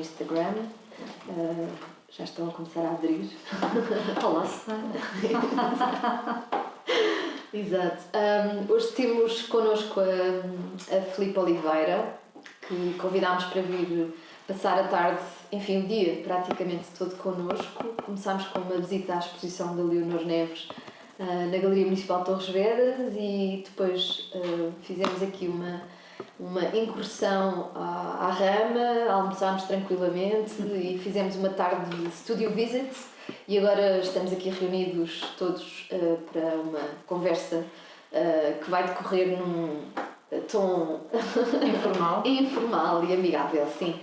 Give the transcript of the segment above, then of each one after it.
Instagram. Já estão a começar a aderir. Olá, Susana. Exato. Hoje temos connosco a Filipe Oliveira, que convidámos para vir passar a tarde, enfim, o dia praticamente todo connosco. Começámos com uma visita à exposição da Leonor Neves na Galeria Municipal de Torres Vedras e depois fizemos aqui uma incursão à Rama, almoçámos tranquilamente e fizemos uma tarde de studio visits e agora estamos aqui reunidos todos para uma conversa que vai decorrer num tom informal e amigável, sim.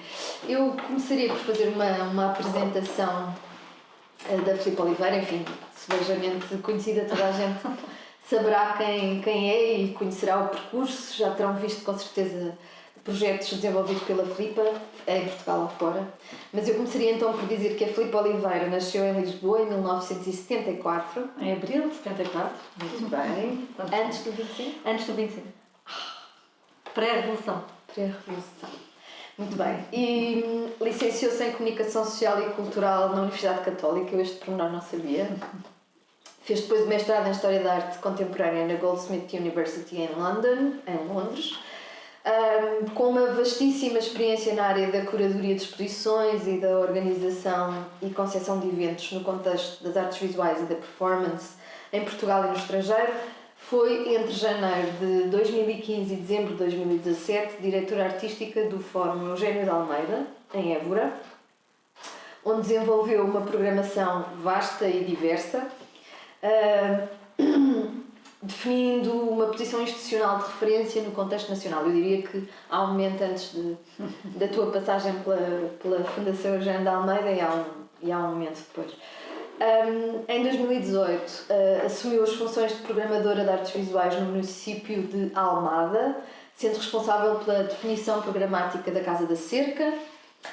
Eu começaria por fazer uma apresentação da Filipe Oliveira, enfim, sebejamente conhecida, toda a gente saberá quem é e conhecerá o percurso, já terão visto com certeza projetos desenvolvidos pela Filipe em Portugal ou fora. Mas eu começaria então por dizer que a Filipe Oliveira nasceu em Lisboa em 1974. Em abril de 74. Muito bem. Antes do 25? Antes do 25. Pré-revolução. Pré-revolução. Muito bem. E licenciou-se em Comunicação Social e Cultural na Universidade Católica, eu este pormenor não sabia. Fez depois o mestrado em História da Arte Contemporânea na Goldsmith University em Londres, com uma vastíssima experiência na área da curadoria de exposições e da organização e concepção de eventos no contexto das artes visuais e da performance em Portugal e no estrangeiro. Foi entre janeiro de 2015 e dezembro de 2017 diretora artística do Fórum Eugênio de Almeida, em Évora, onde desenvolveu uma programação vasta e diversa, definindo uma posição institucional de referência no contexto nacional. Eu diria que há um momento antes da tua passagem pela Fundação Eugênio de Almeida e há um momento depois. Em 2018 assumiu as funções de programadora de artes visuais no município de Almada, sendo responsável pela definição programática da Casa da Cerca,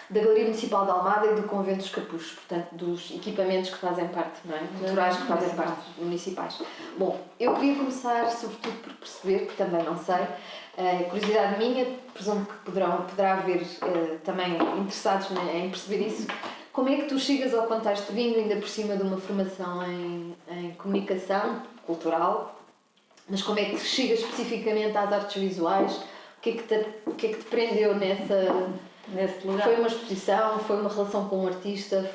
da Galeria Municipal de Almada e do Convento dos Capuchos, portanto, dos equipamentos que fazem parte, não é? Culturais que fazem parte, municipais. Bom, eu queria começar, sobretudo, por perceber, que também não sei, curiosidade minha, presumo que poderá haver também interessados em perceber isso. Como é que tu chegas ao contexto, vindo ainda por cima de uma formação em comunicação cultural, mas como é que chegas especificamente às artes visuais? O que é que te prendeu nesse lugar? Foi uma exposição? Foi uma relação com um artista?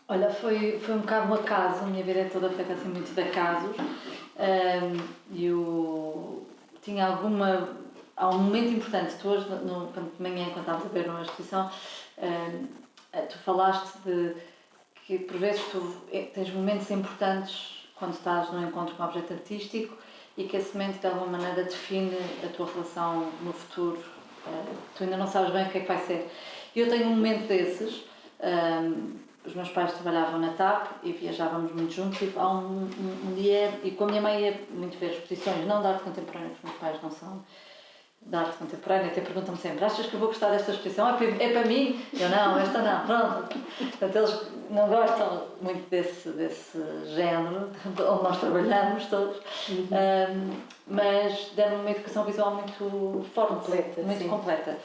Olha, foi um bocado um acaso, a minha vida é toda feita assim muito de acasos. Eu tinha há um momento importante, tu hoje, de manhã, quando estávamos a ver numa exposição, tu falaste de que por vezes tu tens momentos importantes quando estás num encontro com um objeto artístico e que esse momento de alguma maneira define a tua relação no futuro. Tu ainda não sabes bem o que é que vai ser. Eu tenho um momento desses. Os meus pais trabalhavam na TAP e viajávamos muito juntos e há um dia, e com a minha mãe ia muito ver exposições, não de arte contemporânea, porque os meus pais não são da arte contemporânea, até perguntam-me sempre: achas que eu vou gostar desta exposição? É para mim? Eu não, esta não, pronto. Portanto, eles não gostam muito desse género onde nós trabalhamos todos, mas deram-me uma educação visual muito forte, muito completa.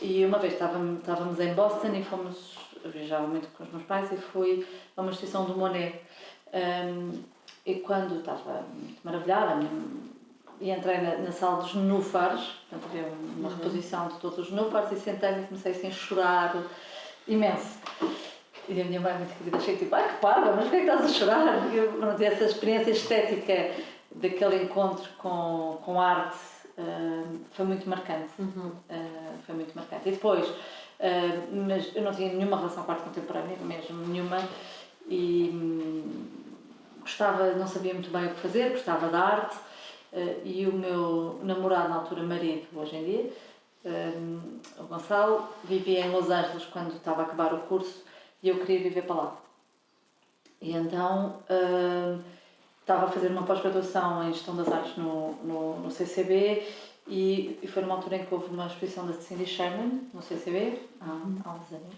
E uma vez estávamos em Boston e viajava muito com os meus pais e fui a uma exposição do Monet. E quando estava muito maravilhada, e entrei na sala dos nenúfares, portanto havia uma reposição de todos os nenúfares, e sentei-me e comecei assim a chorar imenso. E a minha mãe, muito querida, achei tipo: ai que parva, mas porquê é que estás a chorar? E eu não tinha essa experiência estética daquele encontro com arte, foi muito marcante. Foi muito marcante. E depois, mas eu não tinha nenhuma relação com a arte contemporânea, mesmo nenhuma, e gostava, não sabia muito bem o que fazer, gostava da arte. E o meu namorado, na altura marido, hoje em dia, o Gonçalo, vivia em Los Angeles quando estava a acabar o curso e eu queria viver para lá. E então estava a fazer uma pós-graduação em Gestão das Artes no CCB e foi numa altura em que houve uma exposição da Cindy Sherman no CCB, há uns anos.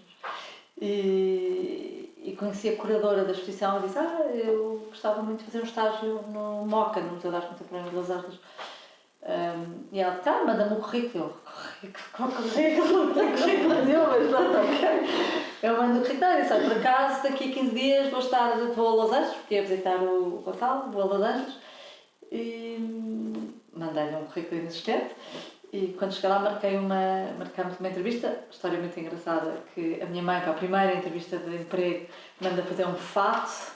E conheci a curadora da exposição e disse: eu gostava muito de fazer um estágio no MOCA, no Museu de Arte Contemporânea de Los Angeles. E ela disse: manda-me o currículo. Qual currículo? Não tenho currículo nenhum, mas Eu mando o currículo e disse, olha, por acaso, daqui a 15 dias vou a Los Angeles, porque ia visitar o Gonçalo, vou a Los Angeles, e mandei-lhe um currículo inexistente. E quando cheguei lá marcámos uma entrevista, história muito engraçada, que a minha mãe, para a primeira entrevista de emprego, manda fazer um fato.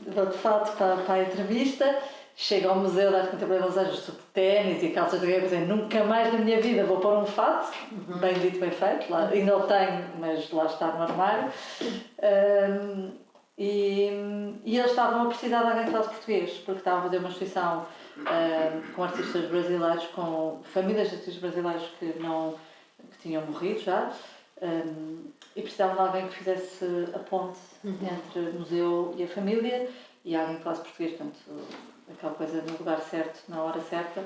Vou de fato para a entrevista, chego ao Museu da Arte Contemporânea de Los Angeles, estou de ténis e calças de guerra, dizer, nunca mais na minha vida vou pôr um fato, bem dito, bem feito, lá, ainda o tenho, mas lá está no armário. E eles estavam a precisar de alguém que falasse português, porque estavam a fazer uma exposição com artistas brasileiros, com famílias de artistas brasileiros que tinham morrido já, e precisavam de alguém que fizesse a ponte entre o museu e a família, e alguém que falasse português, portanto, aquela coisa no lugar certo, na hora certa.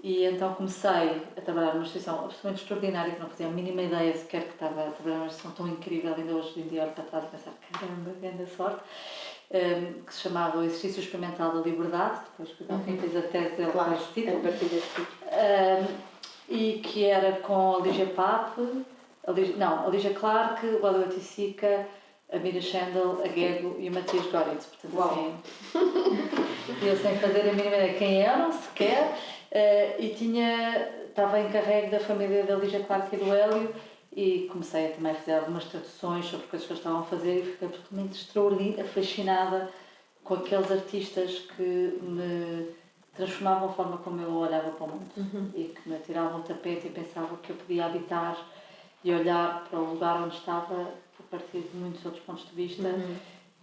E então comecei a trabalhar numa exposição absolutamente extraordinária, que não fazia a mínima ideia sequer que estava a trabalhar numa exposição tão incrível, ainda hoje em dia olho para trás e pensar, caramba, grande sorte, que se chamava O Exercício Experimental da Liberdade, depois que ao fim fiz a tese dele com esse título, a partir desse título. E que era com a Lígia Pape, a Lígia Clark, o Elliot Isica, a Mira Schendel, a Gego e o Matias Goritz, portanto assim, eu sem fazer a mínima ideia quem eram sequer, e estava encarregue da família da Lígia Clark e do Hélio, e comecei também a fazer algumas traduções sobre coisas que eles estavam a fazer, e fiquei absolutamente extraordinária, fascinada com aqueles artistas que me transformavam a forma como eu olhava para o mundo, e que me tiravam o tapete e pensava que eu podia habitar e olhar para o lugar onde estava a partir de muitos outros pontos de vista,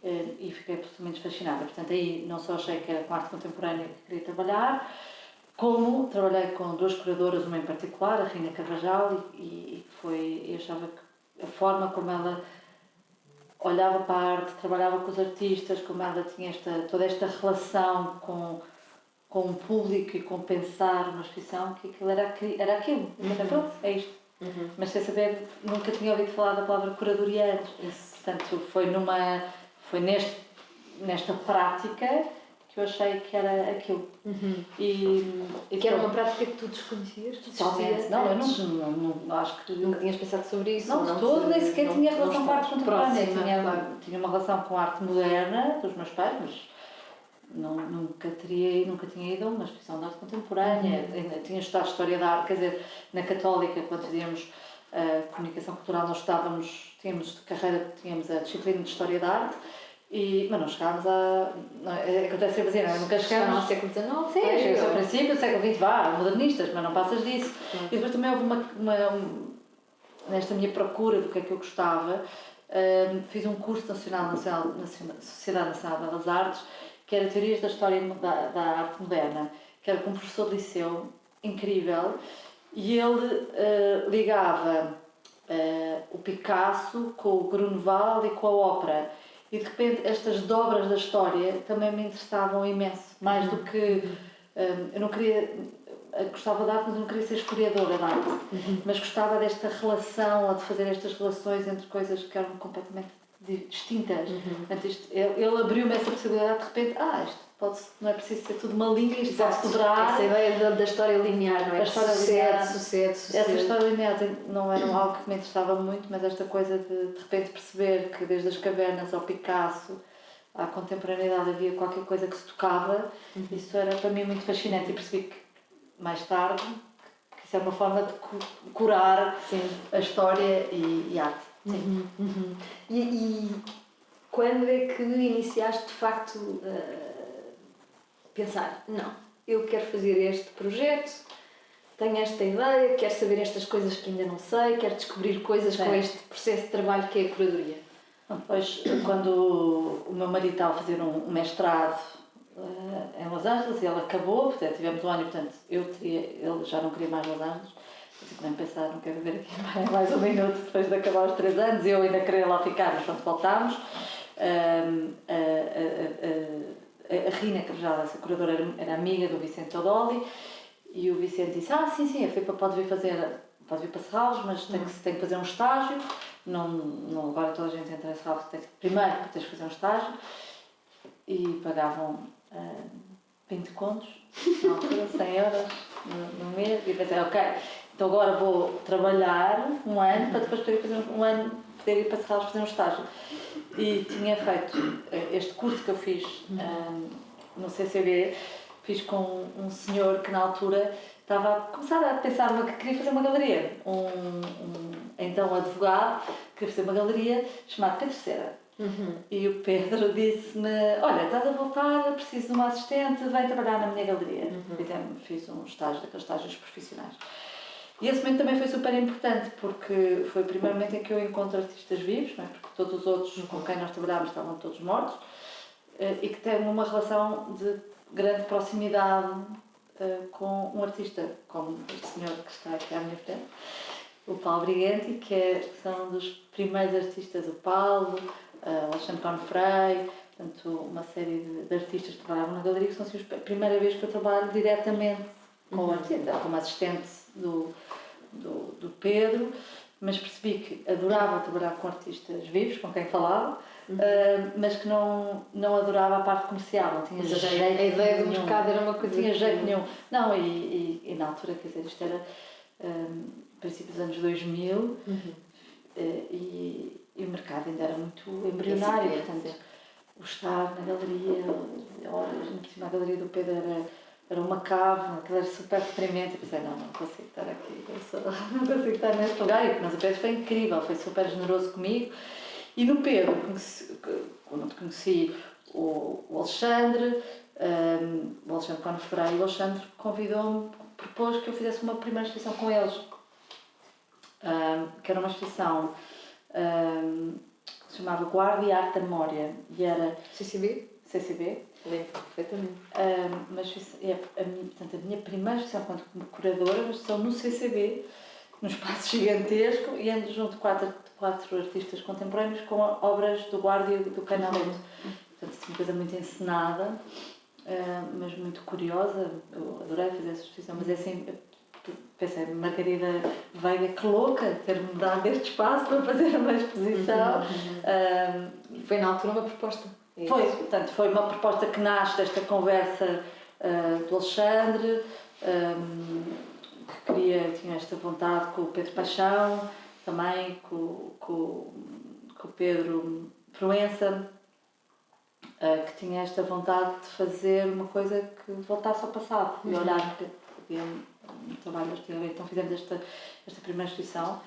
e fiquei absolutamente fascinada. Portanto, aí não só achei que era com arte contemporânea que queria trabalhar, como trabalhei com duas curadoras, uma em particular, a Rina Carvajal, e eu achava que a forma como ela olhava para a arte, trabalhava com os artistas, como ela tinha toda esta relação com o público e com pensar uma exposição, que aquilo era aquilo. Mas pronto, é isto. Mas sem saber, nunca tinha ouvido falar da palavra curadoria antes. Portanto, foi nesta prática que eu achei que era aquilo. E que era uma prática que tu desconhecias? Totalmente. Não, eu não acho que... Nunca tinhas pensado sobre isso? Não, de todo, nem sequer tinha relação com a arte contemporânea. Tinha uma relação com a arte moderna dos meus pais, mas nunca tinha ido a uma exposição de arte contemporânea. Tinha estudado História da Arte, quer dizer, na Católica, quando fazíamos comunicação cultural, tínhamos a disciplina de História da Arte, mas não chegámos a... Acontece sempre assim, nunca chegámos ao século XIX. Sim, chega ao princípio do século XX, modernistas, mas não passas disso. E depois também houve nesta minha procura do que é que eu gostava, fiz um curso nacional na Sociedade Nacional de Belas Artes, que era Teorias da História da Arte Moderna, que era com um professor de liceu, incrível, e ele ligava o Picasso com o Grunewald e com a ópera. E de repente estas dobras da história também me interessavam imenso, mais do que... eu não queria... gostava de arte, mas eu não queria ser historiadora de arte, mas gostava desta relação, ou de fazer estas relações entre coisas que eram completamente distintas. Portanto, ele abriu-me essa possibilidade, de repente, isto não é preciso ser tudo uma linha, isto pode-se dobrar. Essa ideia da história linear, não é? A história linear. Sucede. Essa história linear não era algo que me interessava muito, mas esta coisa de repente perceber que desde as cavernas ao Picasso, à contemporaneidade, havia qualquer coisa que se tocava, isso era para mim muito fascinante, e percebi que mais tarde que isso é uma forma de curar a história e a arte. Sim. E quando é que iniciaste de facto pensar, não, eu quero fazer este projeto, tenho esta ideia, quero saber estas coisas que ainda não sei, quero descobrir coisas com este processo de trabalho que é a curadoria? Depois, quando o meu marido estava a fazer um mestrado em Los Angeles, e ele acabou, portanto tivemos um ano, e portanto ele já não queria mais Los Angeles, eu nem pensar, não quero viver aqui mais um minuto depois de acabar os 3 anos, e eu ainda queria lá ficar, mas pronto, voltámos. A Rina Carvajal, essa curadora, era amiga do Vicente Todoli, e o Vicente disse, sim, a Filipa pode vir para Serralves, mas tem que fazer um estágio, não, agora toda a gente entra em Serralves, primeiro tens que fazer um estágio, e pagavam 20 contos, na altura, 100 euros no mês, e pensei, ok, Então agora vou trabalhar um ano para depois poder fazer um ano, poder ir para Serralves fazer um estágio. E tinha feito este curso que eu fiz no CCB, fiz com um senhor que na altura estava a começar a pensar que queria fazer uma galeria. Então advogado, queria fazer uma galeria chamada Pedro Cera. E o Pedro disse-me, olha, estás a voltar, preciso de uma assistente, vem trabalhar na minha galeria. Fiz um estágio, daqueles estágios profissionais. E esse momento também foi super importante, porque foi o primeiro momento em que eu encontro artistas vivos, não é? Porque todos os outros com quem nós trabalhámos estavam todos mortos, e que tenho uma relação de grande proximidade com um artista, como este senhor que está aqui à minha frente, o Paulo Brigenti, que são dos primeiros artistas, o Paulo, Alexandre Cone Frei, portanto, uma série de artistas que trabalhavam na galeria, que são assim, a primeira vez que eu trabalho diretamente com o artista, como assistente do Pedro, mas percebi que adorava trabalhar com artistas vivos, com quem falava, mas que não adorava a parte comercial, não tinha jeito nenhum. A ideia do mercado era uma coisa... Não tinha jeito nenhum. Não, e na altura, quer dizer, isto era princípios dos anos 2000, e o mercado ainda era muito embrionário, portanto, o estar na galeria, horas, por cima a galeria do Pedro era uma cave, aquilo era super deprimente. Eu pensei, não consigo estar aqui, não consigo estar neste lugar. Mas o Pedro foi incrível, foi super generoso comigo. E no Pedro, quando conheci o Alexandre Cone Frei, o Alexandre convidou-me, propôs que eu fizesse uma primeira exposição com eles, que era uma exposição que se chamava Guarda e Arte da Memória, e era... CCB. Lembro perfeitamente. Mas portanto, a minha primeira exposição enquanto curadora, uma exposição no CCB, num espaço gigantesco, e ando junto de quatro artistas contemporâneos com obras do Guarda e do Canaletto. Portanto, uma coisa muito encenada, mas muito curiosa. Eu adorei fazer essa exposição, mas é assim, pensei, Margarida Veiga, que louca, ter-me dado este espaço para fazer uma exposição. Foi na altura uma proposta. Portanto, foi uma proposta que nasce desta conversa do Alexandre, que tinha esta vontade com o Pedro Paixão, também com o Pedro Proença, que tinha esta vontade de fazer uma coisa que voltasse ao passado e olhar para um trabalho artístico. Então fizemos esta primeira exposição,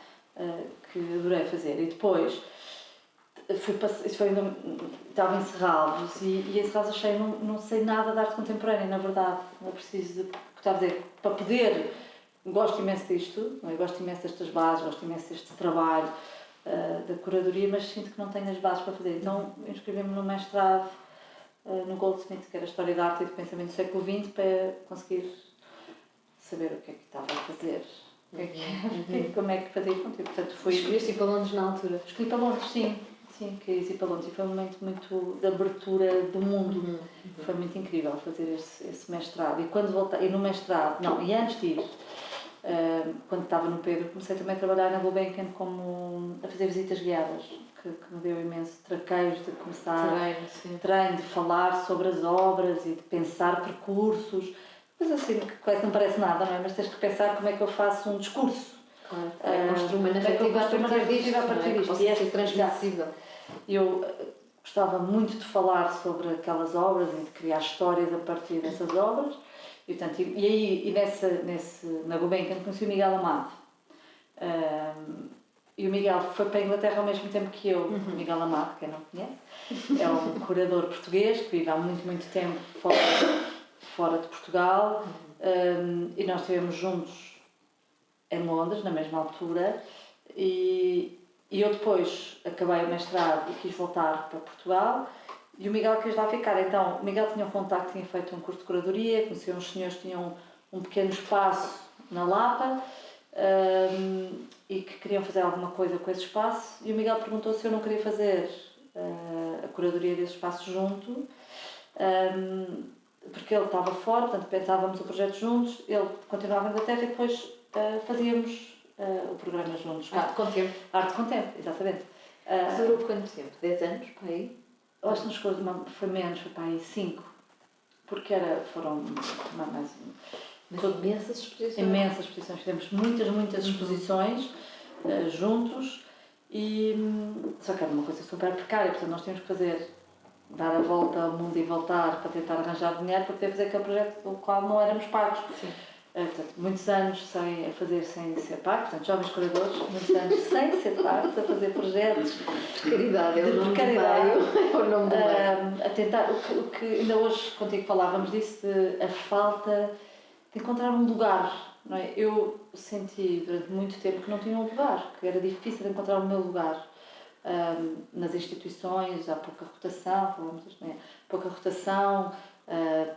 que adorei fazer. E depois estava em Serralves, e em Serralves achei, não sei nada de arte contemporânea, na verdade. Não preciso de, estava a dizer, para poder, gosto imenso disto, não é? Gosto imenso destas bases, gosto imenso deste trabalho da curadoria, mas sinto que não tenho as bases para fazer. Então inscrevi-me no mestrado no Goldsmith, que era História da Arte e do Pensamento do século XX, para conseguir saber o que é que estava a fazer, como é que fazia conteúdo. Portanto, escolheste ir para Londres na altura? Escolhi para Londres, sim, quis ir para Londres, e foi um momento muito de abertura do mundo. Foi muito incrível fazer esse mestrado. E quando voltei, e no mestrado, e antes de ir, quando estava no Pedro, comecei também a trabalhar na Gulbenkian a fazer visitas guiadas, que me deu imenso traqueios de começar treino, de falar sobre as obras e de pensar percursos, mas assim, que quase não parece nada, não é? Mas tens que pensar como é que eu faço um discurso. Claro, construir uma narrativa a partir disto, e ser transmissível. Eu gostava muito de falar sobre aquelas obras e de criar histórias a partir dessas obras. E, portanto, na Gulbenkian conheci o Miguel Amado. E o Miguel foi para a Inglaterra ao mesmo tempo que eu. Miguel Amado, quem não conhece, é um curador português que vive há muito tempo fora de Portugal. E nós estivemos juntos em Londres, na mesma altura. E eu depois acabei o mestrado e quis voltar para Portugal. E o Miguel quis lá ficar. Então, o Miguel tinha um contacto, tinha feito um curso de curadoria, conhecia uns senhores que tinham um pequeno espaço na Lapa, e que queriam fazer alguma coisa com esse espaço. E o Miguel perguntou se eu não queria fazer a curadoria desse espaço junto, porque ele estava fora, portanto pensávamos o projeto juntos, ele continuava na Inglaterra e depois fazíamos o programa juntos. Arte com Tempo. Arte com Tempo, exatamente. Durou quanto tempo? 10 anos, para aí? Eu acho que foi menos, foi para aí 5, porque foram mais... Mas imensas exposições. Imensas exposições. Fizemos muitas exposições juntos e só que era uma coisa super precária, portanto nós tínhamos que dar a volta ao mundo e voltar para tentar arranjar dinheiro para poder fazer aquele projeto do qual não éramos pagos. Sim. Portanto, muitos anos sem ser pagos, portanto, jovens curadores, muitos anos sem ser pagos, a fazer projetos. Precariedade, é o nome do bairro. A tentar, o que ainda hoje contigo falávamos disso, de a falta de encontrar um lugar, não é? Eu senti durante muito tempo que não tinha um lugar, que era difícil de encontrar o meu lugar. Nas instituições, há pouca rotação, falamos disto, não é? Pouca rotação,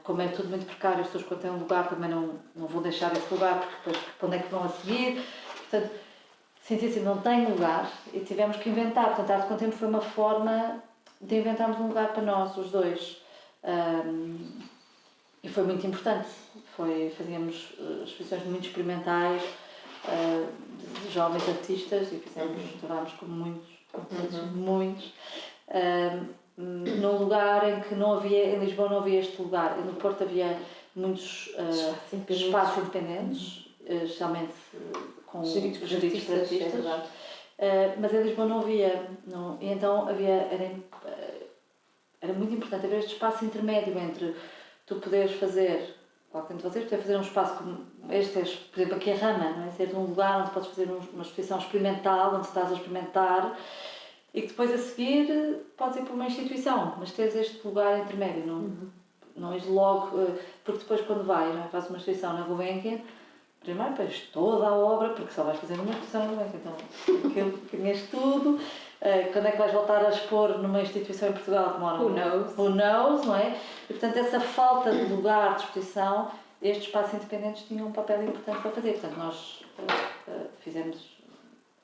como é tudo muito precário, as pessoas quando têm um lugar também não vão deixar esse lugar, porque depois para onde é que vão a seguir? Portanto, senti assim, não tenho lugar e tivemos que inventar. Portanto, a Arte com Tempo foi uma forma de inventarmos um lugar para nós, os dois. E foi muito importante. Fazíamos exposições muito experimentais de jovens artistas e trabalhámos com muitos. Num lugar em que não havia, em Lisboa não havia este lugar. No Porto havia muitos espaços independentes, especialmente com geridos por artistas. Mas em Lisboa não havia. Não, e então era muito importante haver este espaço intermédio entre tu poderes fazer, qualquer um de vocês poder fazer um espaço como este, por exemplo, aqui a Rama, não é? Ser um lugar onde podes fazer uma exposição experimental, onde estás a experimentar e que depois a seguir podes ir para uma instituição, mas teres este lugar intermédio, não és logo, porque depois quando fazes uma exposição na Gulbenkian, primeiro tens toda a obra, porque só vais fazer uma exposição na Gulbenkian, então aquilo conheces tudo. Quando é que vais voltar a expor numa instituição em Portugal? Who knows? Who knows, não é? E, portanto, essa falta de lugar de exposição, estes espaços independentes tinham um papel importante para fazer. Portanto, nós fizemos...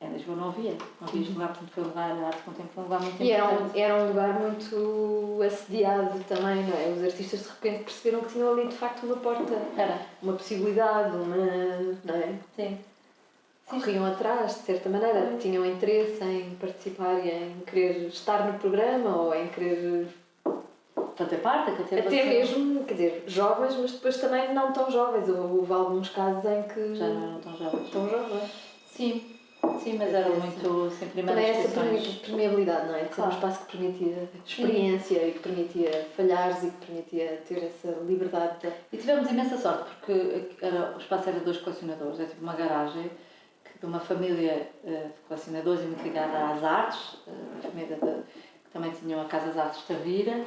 Em Lisboa não havia este lugar, portanto foi um lugar, a Arte com Tempo foi um lugar muito importante. E era um lugar muito assediado também, não é? Os artistas de repente perceberam que tinham ali de facto uma porta, uma possibilidade, não é? Sim. Corriam atrás, de certa maneira, tinham interesse em participar e em querer estar no programa ou em querer fazer parte até mesmo, quer dizer, jovens, mas depois também não tão jovens. Houve alguns casos em que já não eram tão jovens. Sim, mas eram muito sem primeiras também essa permeabilidade, não é? De ser um espaço que permitia experiência e que permitia falhares e que permitia ter essa liberdade. E tivemos imensa sorte, porque o espaço era de 2 colecionadores, é tipo uma garagem de uma família de colecionadores e muito ligada às artes, uma família que também tinham a Casa das Artes Tavira,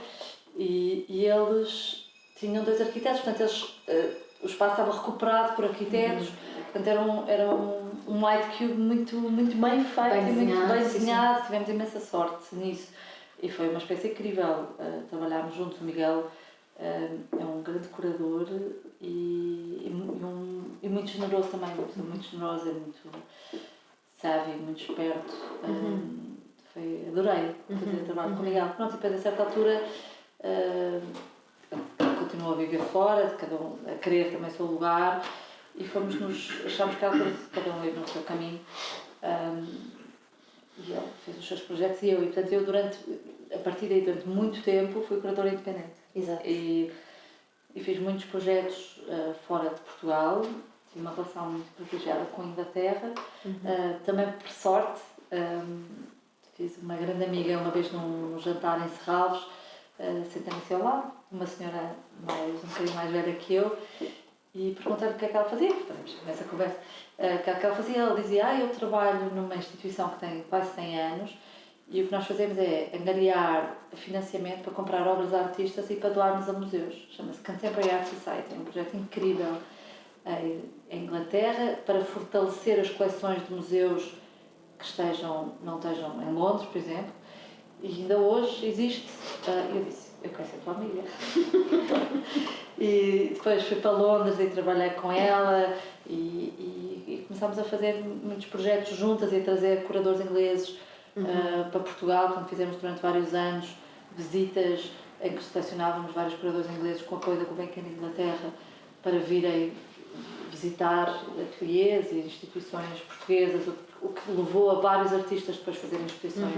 e eles tinham 2 arquitetos, portanto o espaço estava recuperado por arquitetos, portanto era um light cube muito bem feito e muito bem desenhado. Tivemos imensa sorte nisso e foi uma experiência incrível trabalharmos juntos. O Miguel é um grande curador e muito generoso também, uma pessoa muito generosa, muito sábio, muito esperto. Adorei fazer trabalho com o Miguel. Pronto, e depois a certa altura continuou a viver fora, de cada um a querer também o seu lugar, e achámos que cada um ia no seu caminho, e ele fez os seus projetos e portanto a partir daí durante muito tempo fui curadora independente. Exato. E fiz muitos projetos fora de Portugal, tive uma relação muito privilegiada com a Inglaterra, também por sorte, fiz uma grande amiga uma vez num jantar em Serralves, sentei-me assim ao lado, uma senhora um bocadinho mais velha que eu, e perguntei-lhe o que é que ela fazia, estamos nessa conversa, o que é que ela fazia. Ela dizia, eu trabalho numa instituição que tem quase 100 anos e o que nós fazemos é angariar financiamento para comprar obras de artistas e para doarmos a museus. Chama-se Contemporary Art Society, é um projeto incrível em Inglaterra para fortalecer as coleções de museus que não estejam em Londres, por exemplo, e ainda hoje existe. Eu disse, eu conheço a tua amiga. E depois fui para Londres e trabalhei com ela e começámos a fazer muitos projetos juntas e a trazer curadores ingleses para Portugal, portanto fizemos durante vários anos visitas em que selecionávamos vários curadores ingleses com apoio da Gulbenkian de Inglaterra para virem visitar ateliês e instituições portuguesas, o que levou a vários artistas depois fazerem exposições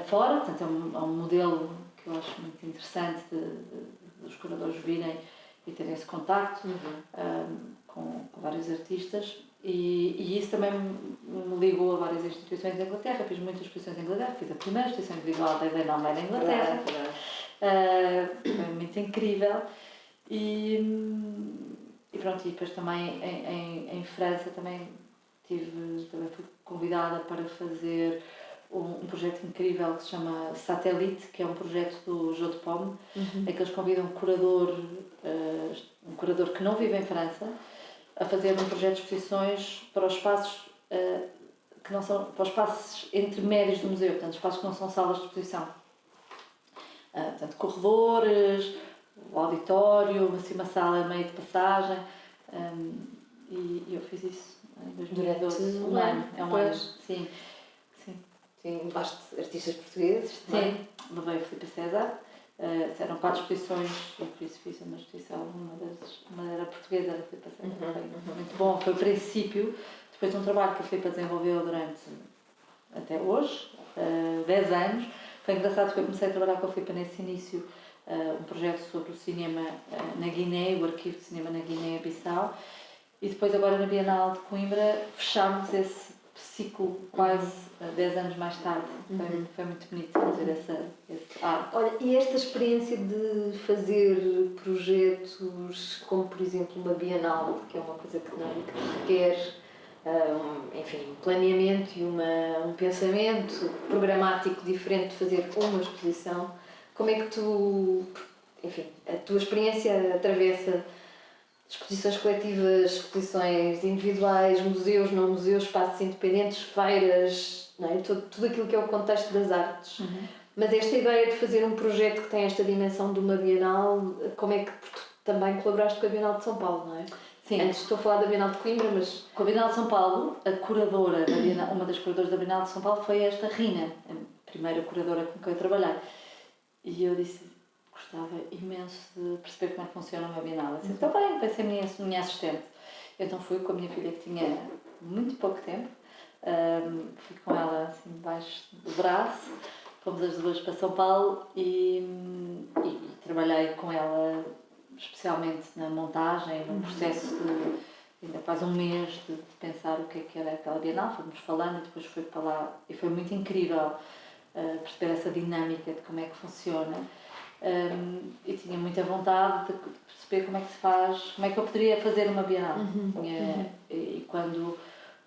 fora. Portanto é um modelo que eu acho muito interessante dos curadores virem e ter esse contacto com vários artistas. E isso também me ligou a várias instituições da Inglaterra. Fiz muitas exposições em Inglaterra. Fiz a primeira exposição individual da Helena Almeida em Inglaterra. Foi muito incrível. E pronto, e depois também em França também fui convidada para fazer um projeto incrível que se chama Satellite, que é um projeto do Jô de Paume, em que eles convidam um curador que não vive em França, a fazer um projeto de exposições para os espaços que não são, para os espaços intermédios do museu, portanto, espaços que não são salas de exposição. Portanto, corredores, o auditório, assim, uma sala meio de passagem, e eu fiz isso em 2012. Um ano. É um ano, sim. Sim, levaste artistas portugueses? Sim, levei o Filipe César. Eram 4 exposições e por isso fiz uma exposição, uma era portuguesa, era a Filipe César. Foi muito bom, foi o princípio, depois de um trabalho que a Filipe desenvolveu durante, até hoje, 10 anos. Foi engraçado porque eu comecei a trabalhar com a Filipe nesse início, um projeto sobre o cinema na Guiné, o arquivo de cinema na Guiné-Bissau, e depois agora na Bienal de Coimbra fechámos esse ciclo quase 10 anos mais tarde. Foi muito bonito fazer esse arco. Olha, e esta experiência de fazer projetos como, por exemplo, uma Bienal, que é uma coisa que requer enfim, um planeamento e um pensamento programático diferente de fazer uma exposição, como é que tu, enfim, a tua experiência atravessa exposições coletivas, exposições individuais, museus, não museus, espaços independentes, feiras, não é? Tudo aquilo que é o contexto das artes. Mas esta ideia de fazer um projeto que tem esta dimensão de uma Bienal, como é que tu também colaboraste com a Bienal de São Paulo, não é? Sim. Antes estou a falar da Bienal de Coimbra, mas... Com a Bienal de São Paulo, a curadora da Bienal, uma das curadoras da Bienal de São Paulo foi esta Rina, a primeira curadora com quem eu trabalhei. E eu disse, gostava imenso de perceber como é que funciona uma Bienal. Eu disse, está bem, vai ser minha assistente. Então fui com a minha filha que tinha muito pouco tempo, fui com ela assim debaixo do braço, fomos as duas para São Paulo e trabalhei com ela especialmente na montagem, num processo de ainda quase um mês de pensar o que era aquela Bienal. Fomos falando e depois fui para lá e foi muito incrível perceber essa dinâmica de como é que funciona. E tinha muita vontade de perceber como é que se faz, como é que eu poderia fazer uma Bienal. E quando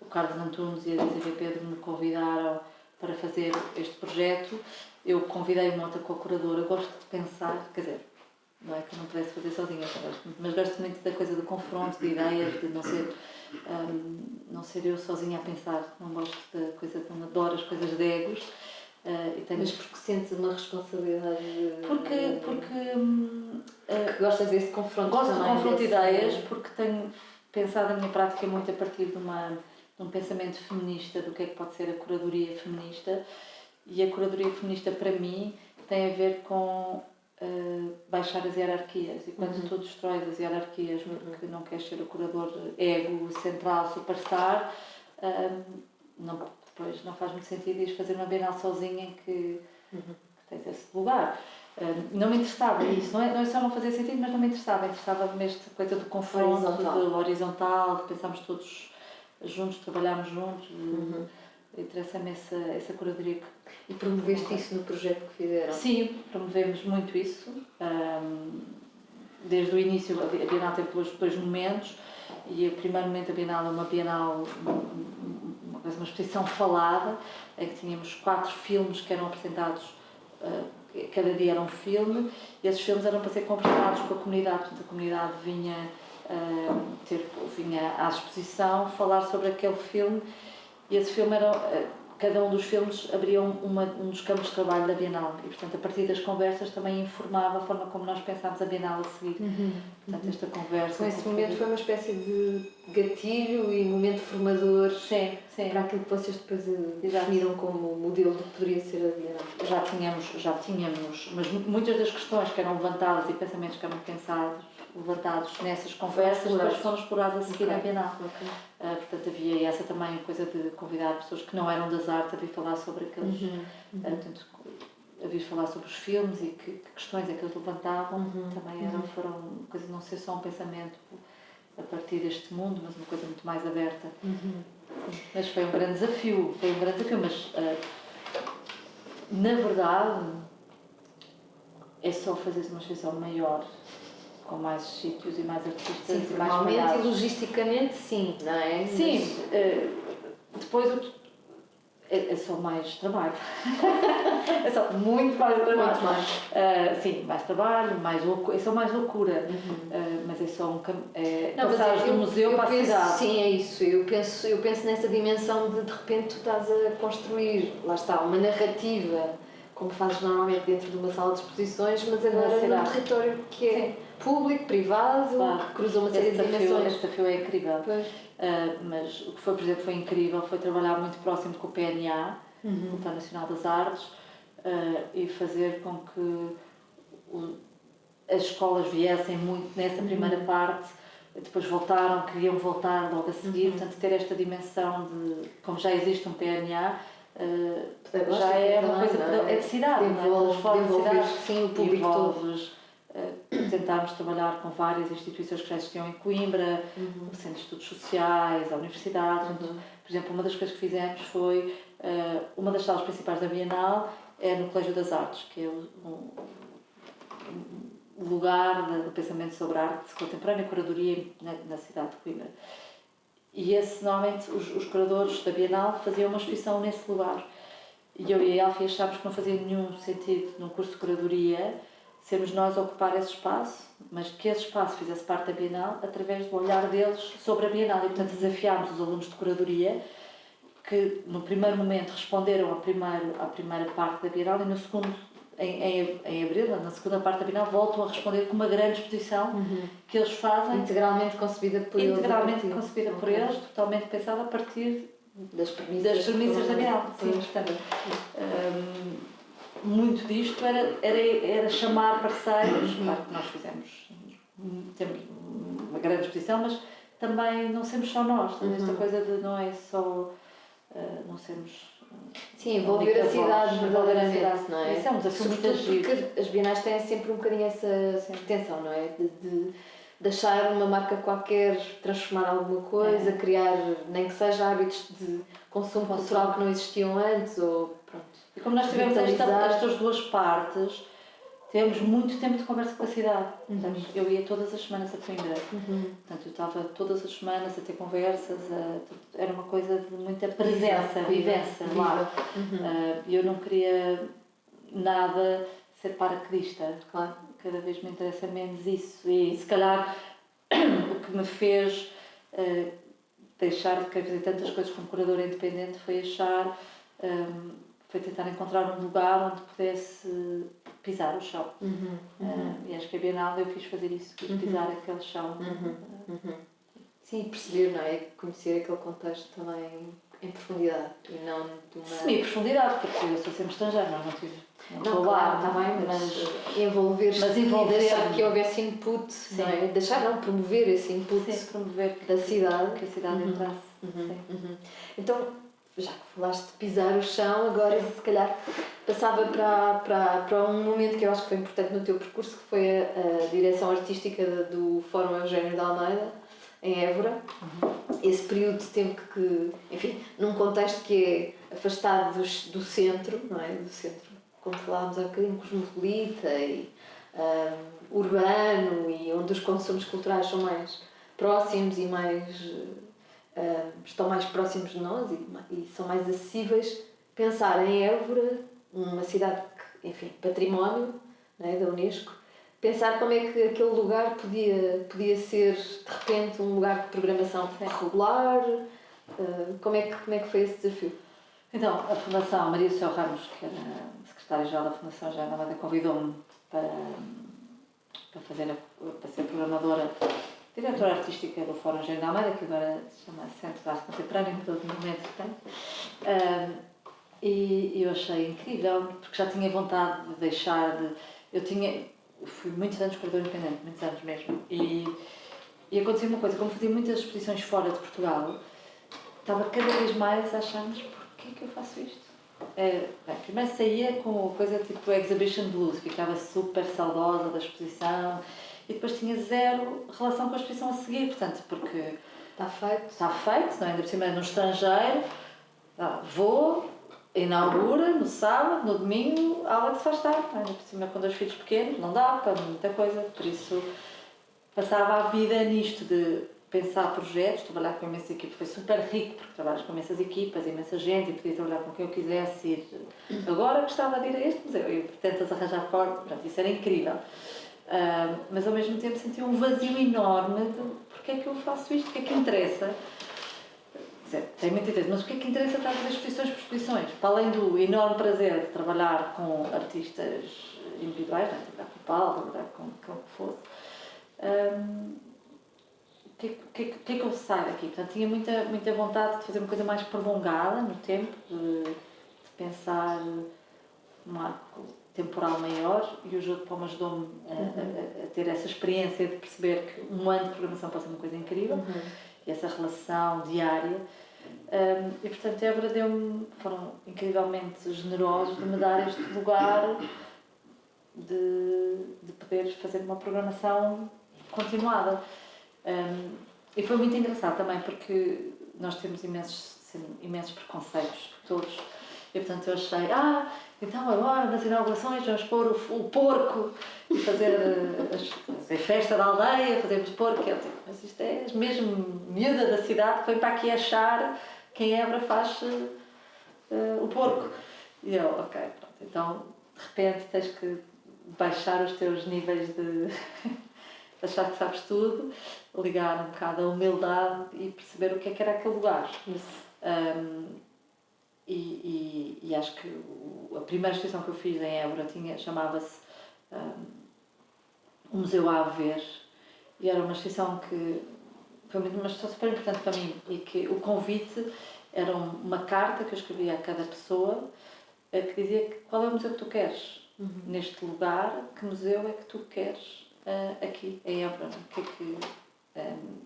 o Carlos Antunes e a Elisa Pedro me convidaram para fazer este projeto, eu convidei uma outra co-curadora. Gosto de pensar, quer dizer, não é que eu não pudesse fazer sozinha, mas gosto muito da coisa do confronto, de ideias, de não ser eu sozinha a pensar. Não gosto da coisa, não adoro as coisas de egos. Mas porque sentes uma responsabilidade? Porque gostas desse confronto? Gosto de confronto de ideias, porque tenho pensado a minha prática muito a partir de um pensamento feminista, do que é que pode ser a curadoria feminista. E a curadoria feminista, para mim, tem a ver com baixar as hierarquias. E quando tu destróis as hierarquias porque não queres ser o curador ego, central, superstar, depois não faz muito sentido ires fazer uma Bienal sozinha em que tens esse lugar. Não me interessava isso, não é só não fazer sentido, mas não me interessava. Interessava-me esta coisa do confronto, do horizontal, de pensarmos todos juntos, trabalharmos juntos. Interessa-me essa curadoria. E promoveste isso no projeto que fizeram? Sim, promovemos muito isso. Desde o início, a Bienal teve dois momentos, e o primeiro momento da Bienal é uma Bienal, uma exposição falada, em que tínhamos 4 filmes que eram apresentados, cada dia era um filme, e esses filmes eram para ser conversados com a comunidade. Portanto, a comunidade vinha à exposição falar sobre aquele filme, e esse filme cada um dos filmes abria um dos campos de trabalho da Bienal, e portanto a partir das conversas também informava a forma como nós pensámos a Bienal a seguir. Portanto, esta conversa... Então, esse momento foi uma espécie de gatilho e momento formador para aquilo que vocês depois definiram como modelo do que poderia ser a Bienal. Já tínhamos, mas muitas das questões que eram levantadas e pensamentos que eram levantados nessas conversas depois foram explorados a seguir à Bienal. Portanto, havia essa também coisa de convidar pessoas que não eram das artes a vir falar sobre aqueles... Portanto, a vir falar sobre os filmes e que questões é que eles levantavam. Também foram coisas, não ser só um pensamento a partir deste mundo, mas uma coisa muito mais aberta. Mas foi um grande desafio, mas na verdade é só fazer uma exposição maior, com mais sítios e mais artistas. Sim, e mais formalmente espalhados. e logisticamente sim, não é? Sim, depois é só mais trabalho. É só muito mais trabalho. Muito mais. Sim, mais trabalho, é só mais loucura. Mas é só passares do museu para a cidade. Sim, é isso. Eu penso nessa dimensão de repente tu estás a construir, lá está, uma narrativa, como fazes normalmente dentro de uma sala de exposições, mas agora num território que é público, privado, que cruza uma série de dimensões. Esse desafio é incrível. Pois. Mas o que foi, por exemplo, foi incrível foi trabalhar muito próximo com o PNA, o Plano Nacional das Artes, e fazer com que as escolas viessem muito nessa primeira parte, depois queriam voltar logo a seguir, portanto ter esta dimensão de, como já existe um PNA, já é uma coisa é de cidade, envolver sim, o público todo. Tentámos trabalhar com várias instituições que já existiam em Coimbra, o Centro de Estudos Sociais, a Universidade. Por exemplo, uma das coisas que fizemos foi, uma das salas principais da Bienal é no Colégio das Artes, que é um lugar do pensamento sobre arte contemporânea, curadoria na cidade de Coimbra. E normalmente os curadores da Bienal faziam uma exposição nesse lugar. E eu e a Elfie achámos que não fazia nenhum sentido num curso de curadoria sermos nós a ocupar esse espaço, mas que esse espaço fizesse parte da Bienal através do olhar deles sobre a Bienal. E, portanto, desafiámos os alunos de curadoria que, no primeiro momento, responderam à primeira parte da Bienal e, no segundo, em abril, na segunda parte da Bienal, voltam a responder com uma grande exposição que eles fazem. Integralmente concebida por eles. Integralmente concebida por eles, totalmente pensada a partir das premissas da Bienal. Sim, portanto, muito disto era chamar parceiros. Claro que nós temos uma grande exposição, mas também não somos só nós. Esta coisa de não é só não sermos. Sim, envolver a cidade verdadeiramente, não é? Isso é um desafio muito giro. Porque as bienais têm sempre um bocadinho essa pretensão, não é? De deixar uma marca qualquer, transformar alguma coisa, criar, nem que seja hábitos de consumo cultural que não existiam antes, ou pronto. E como nós tivemos estas duas partes, tivemos muito tempo de conversa com a cidade. Portanto, eu ia todas as semanas a Coimbra. Portanto, eu estava todas as semanas a ter conversas, era uma coisa de muita presença, vivência lá. E eu não queria nada ser paraquedista. Claro. Cada vez me interessa menos isso. E se calhar o que me fez deixar de querer fazer tantas coisas como curadora independente foi foi tentar encontrar um lugar onde pudesse pisar o chão. E acho que a Bienal eu fiz fazer isso, fiz pisar aquele chão. Sim, perceber, não é? Conhecer aquele contexto também em profundidade e não de uma... Sim, profundidade, porque eu sou sempre estrangeira, não tive. Não, claro, está bem, mas envolver-se e deixar que houvesse input, não é? Deixar não, promover esse input da cidade. Que a cidade entrasse. Então, já que falaste de pisar o chão, agora se calhar passava para um momento que eu acho que foi importante no teu percurso, que foi a direção artística do Fórum Eugénio de Almeida, em Évora. Esse período de tempo que, enfim, num contexto que é afastado do centro, não é? Do centro, como falávamos há bocadinho, cosmopolita e urbano, e onde os consumos culturais são mais próximos e estão mais próximos de nós e são mais acessíveis. Pensar em Évora, uma cidade que, enfim, património, não é, da Unesco, pensar como é que aquele lugar podia ser, de repente, um lugar de programação regular. Como é que foi esse desafio? Então, a Fundação Maria Céu Ramos, que era a secretária-geral da Fundação Eugénio de Almeida, convidou-me para ser programadora, diretora artística do Fórum Eugénio de Almeida, que agora se chama Centro de Arte Contemporânea, mudou de momento que tem. E eu achei incrível, porque já tinha vontade de deixar de... Eu fui muitos anos curadora independente, muitos anos mesmo, e aconteceu uma coisa, como fazia muitas exposições fora de Portugal, estava cada vez mais a achar, mas porquê que eu faço isto? Bem, primeiro saía com coisa tipo Exhibition Blues, ficava super saudosa da exposição e depois tinha zero relação com a exposição a seguir, portanto, porque está feito, não é? Ainda por cima no estrangeiro, vou, inaugura no sábado, no domingo, a aula que se faz tarde, não é? Ainda por cima com 2 filhos pequenos, não dá para muita coisa, por isso passava a vida nisto de pensar projetos, trabalhar com imensa equipa, foi super rico, porque trabalhas com imensas equipas, imensa gente, e podia trabalhar com quem eu quisesse ir. Agora gostava de ir a este museu, e tentas arranjar forma, portanto, isso era incrível. Mas ao mesmo tempo sentia um vazio enorme de porque é que eu faço isto, o que é que interessa? Tem muito interesse, mas o que é que interessa estar a fazer exposições por exposições? Para além do enorme prazer de trabalhar com artistas individuais, trabalhar com o Paulo, trabalhar com o que fosse. O que é que eu saio daqui? Portanto, tinha muita vontade de fazer uma coisa mais prolongada no tempo, de pensar num arco temporal maior, e o Jogo de Palma ajudou-me a ter essa experiência de perceber que um ano de programação pode ser uma coisa incrível, e essa relação diária. E portanto Évora foram incrivelmente generosos de me dar este lugar de poder fazer uma programação continuada. E foi muito engraçado também porque nós temos imensos preconceitos, todos. E portanto eu achei, então agora nas inaugurações vamos pôr o porco e fazer a festa da aldeia, fazemos porco. Eu digo, mas isto é mesmo miúda da cidade que vem para aqui achar que em Évora faz o porco. E eu, ok, pronto, então de repente tens que baixar os teus níveis de achar que sabes tudo, ligar um bocado a humildade e perceber o que era aquele lugar. E acho que a primeira exposição que eu fiz em Évora chamava-se o Museu a Ver, e era uma exposição que foi uma exposição super importante para mim, e que o convite era uma carta que eu escrevia a cada pessoa que dizia qual é o museu que tu queres neste lugar, que museu é que tu queres aqui em Évora,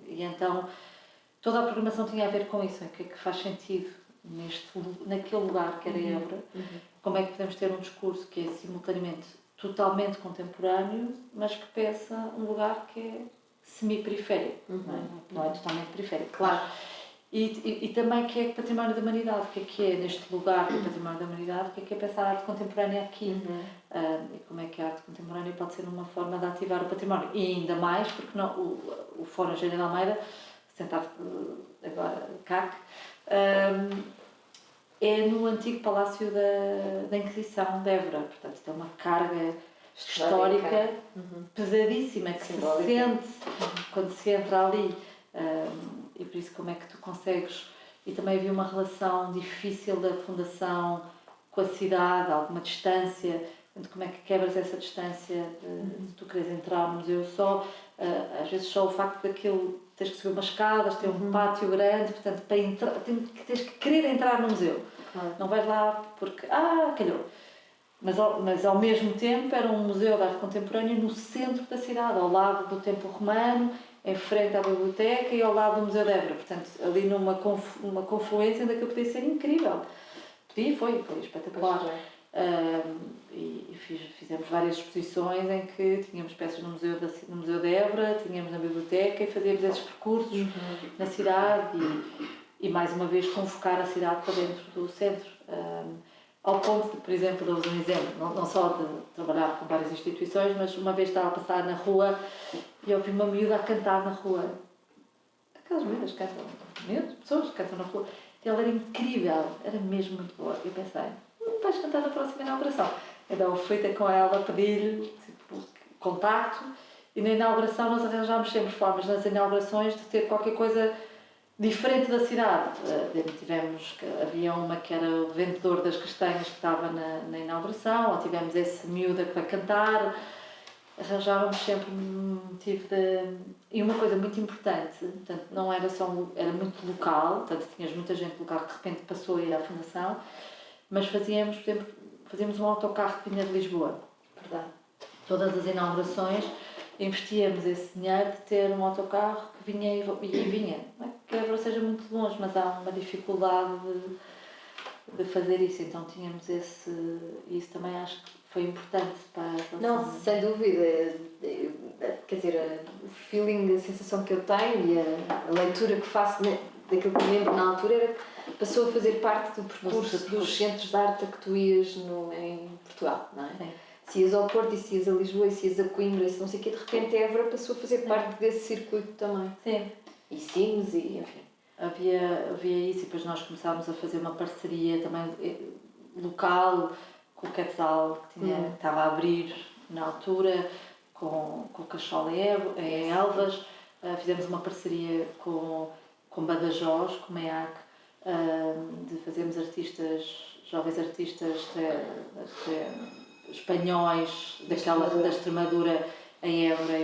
e então toda a programação tinha a ver com isso, o que é que faz sentido naquele lugar que era Évora, como é que podemos ter um discurso que é simultaneamente totalmente contemporâneo, mas que peça um lugar que é semi-periférico, não é totalmente periférico. Claro. E também que é património da humanidade, o que é neste lugar que é património da humanidade, o que é pensar a arte contemporânea aqui, e como é que a arte contemporânea pode ser uma forma de ativar o património, e ainda mais porque não, o Fórum Engenheiro de Almeida, sentado agora CAC, é no antigo Palácio da Inquisição de Évora, portanto tem uma carga histórica pesadíssima que se sente quando se entra ali. E por isso como é que tu consegues, e também havia uma relação difícil da fundação com a cidade, alguma distância, portanto, como é que quebras essa distância de tu queres entrar no museu às vezes só o facto daquilo, tens que subir umas escadas, ter um pátio grande, portanto para entrar, tens que querer entrar no museu, não vais lá porque, calhou. Mas ao mesmo tempo era um museu de arte contemporânea no centro da cidade, ao lado do Templo Romano, em frente à biblioteca e ao lado do Museu de Évora, portanto ali numa confluência onde aquilo podia ser incrível. Foi espetacular. E fizemos várias exposições em que tínhamos peças no Museu de Évora, tínhamos na biblioteca, e fazíamos esses percursos na cidade e mais uma vez convocar a cidade para dentro do centro. Ao ponto de, por exemplo, dou-vos um exemplo, não só de trabalhar com várias instituições, mas uma vez estava a passar na rua e ouvi uma miúda a cantar na rua. Aquelas miúdas que cantam, pessoas que cantam na rua. E ela era incrível, era mesmo muito boa. Eu pensei, vais cantar na próxima inauguração. Então fui ter com ela, pedir-lhe contacto, e na inauguração nós arranjámos sempre formas nas inaugurações de ter qualquer coisa diferente da cidade. Havia uma que era o vendedor das castanhas que estava na inauguração, ou tivemos esse miúda que vai cantar, arranjávamos sempre um motivo E uma coisa muito importante, portanto, não era só, era muito local, portanto, tinhas muita gente local que de repente passou a ir à fundação, mas fazíamos, por exemplo, um autocarro que vinha de Lisboa. Verdade. Todas as inaugurações investíamos esse dinheiro de ter um autocarro que vinha e vinha. Não é que Évora seja muito longe, mas há uma dificuldade de fazer isso, então tínhamos isso também acho que foi importante para a relação. Não, sem dúvida. Quer dizer, o feeling, a sensação que eu tenho e a leitura que faço daquilo que me lembro na altura era que passou a fazer parte do percurso dos centros de arte a que tu ias em Portugal, não é? Sim. Se ias ao Porto, e se ias a Lisboa, e se ias a Coimbra, e se não sei o quê, de repente Évora passou a fazer parte desse circuito também. Sim. E Sines, e enfim. Havia isso e depois nós começámos a fazer uma parceria também local com o Quetzal, que estava a abrir na altura, com o Cachol em Elvas. Fizemos uma parceria com Badajoz, com o MEAC, de fazermos jovens artistas espanhóis da Extremadura em Évora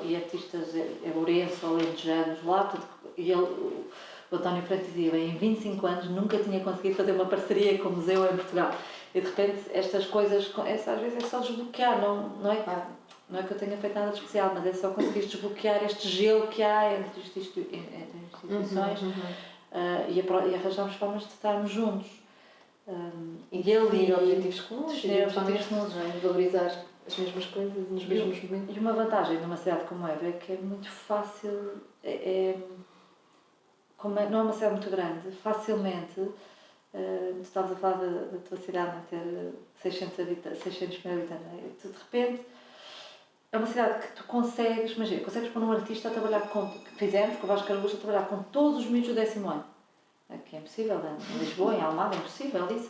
e artistas ourenses ou alentejanos lá. E o António Franco dizia, bem, em 25 anos nunca tinha conseguido fazer uma parceria com o museu em Portugal. E de repente estas coisas, às vezes é só desbloquear, não é que eu tenha feito nada de especial, mas é só conseguir desbloquear este gelo que há entre instituições e arranjarmos formas de estarmos juntos. E definir objetivos comuns, valorizar as mesmas coisas nos mesmos momentos. E uma vantagem numa cidade como Évora é que é muito fácil, não é uma cidade muito grande, facilmente, tu estavas a falar da tua cidade não ter 600 mil habitantes, de repente é uma cidade que tu consegues pôr um artista a trabalhar que fizemos com o Vasco Araújo, a trabalhar com todos os miúdos do 10º ano, que é impossível, em Lisboa, em Almada, é impossível isso,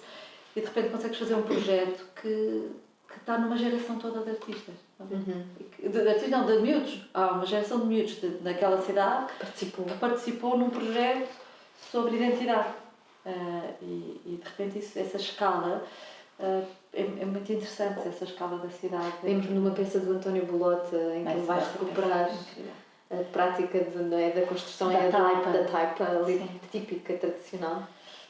e de repente consegues fazer um projeto que está numa geração toda de artistas. De miúdos. Há uma geração de miúdos naquela cidade que participou num projeto sobre identidade. E de repente essa escala é muito interessante, essa escala da cidade. Vimos numa peça do António Bolota em que ele vai recuperar a prática da construção da taipa ali, típica, tradicional.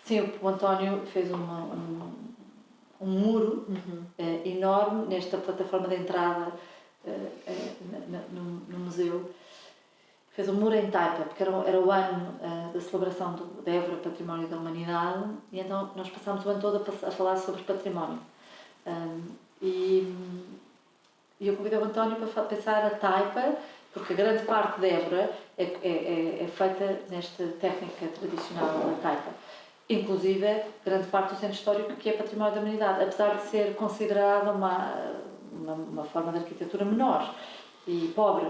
Sim, o António fez um muro enorme nesta plataforma de entrada no museu. Fez um muro em taipa, porque era o ano da celebração da Évora Património da Humanidade, e então nós passámos o ano todo a falar sobre património. E eu convidei o António para pensar a taipa, porque a grande parte da Évora é feita nesta técnica tradicional da taipa. Inclusive, grande parte do centro histórico que é património da humanidade, apesar de ser considerada uma forma de arquitetura menor e pobre.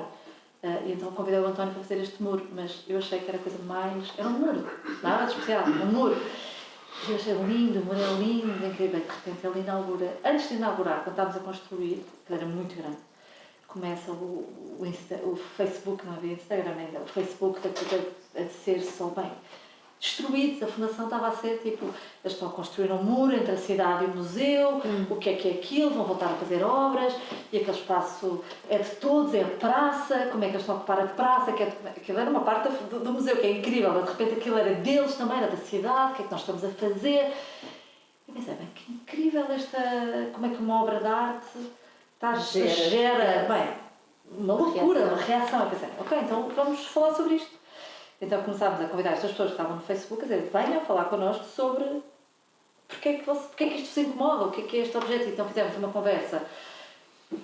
E então convidei o António para fazer este muro, mas eu achei que era a coisa mais... Era um muro, nada de especial, um muro. E eu achei lindo, o muro é lindo, incrível. De repente ele inaugura, antes de inaugurar, quando estávamos a construir, que era muito grande, começa o Facebook, não havia Instagram ainda, o Facebook a descer só bem. Destruídos, a fundação estava a ser tipo, eles estão a construir um muro entre a cidade e o museu, o que é aquilo, vão voltar a fazer obras, e aquele espaço é de todos, é a praça, como é que eles estão a ocupar a praça, aquilo era uma parte do museu, que é incrível, de repente aquilo era deles também, era da cidade, o que é que nós estamos a fazer? E pensei, bem, que incrível como é que uma obra de arte gera bem, uma loucura, uma reação. Eu pensei, ok, então vamos falar sobre isto. Então começámos a convidar estas pessoas que estavam no Facebook a dizer, venham falar connosco sobre porque é que isto se incomoda, o que é este objeto. Então fizemos uma conversa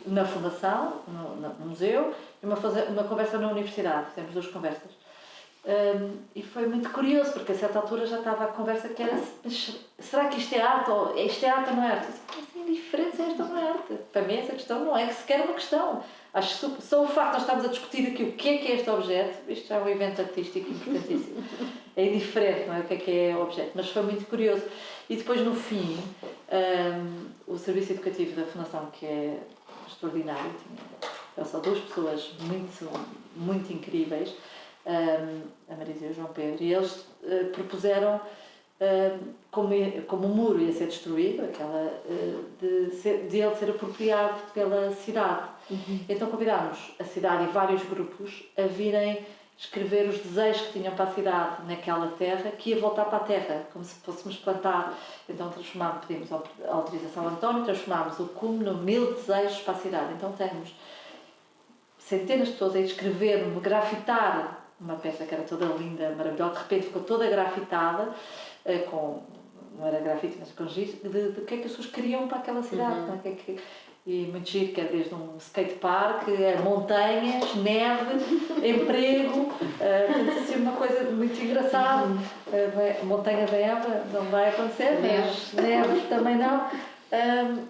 na fundação, no museu, e uma conversa na universidade, fizemos 2 conversas. E foi muito curioso, porque a certa altura já estava a conversa que era, será que isto é arte ou não é arte? Assim, indiferente se esta não é arte. Para mim essa questão não é sequer uma questão. Acho que só o facto de nós estarmos a discutir aqui o que é este objeto, isto já é um evento artístico importantíssimo. É indiferente, não é? O que é o objeto, mas foi muito curioso. E depois, no fim, o serviço educativo da Fundação, que é extraordinário, são 2 pessoas muito incríveis, a Marisa e o João Pedro, e eles propuseram, como o muro ia ser destruído, de ele ser apropriado pela cidade. Então convidámos a cidade e vários grupos a virem escrever os desejos que tinham para a cidade naquela terra, que ia voltar para a terra, como se fôssemos plantar. Então pedimos a autorização ao António, transformámos o cume no 1000 desejos para a cidade. Então temos centenas de pessoas a escrever, grafitar uma peça que era toda linda, maravilhosa, de repente ficou toda grafitada, com não era grafite, mas com giz, de que é que as pessoas queriam para aquela cidade, não é? E muito giro, que é desde um skatepark, montanhas, neve, emprego, portanto, assim, uma coisa muito engraçada. A montanha da Évora não vai acontecer, mas neve também não.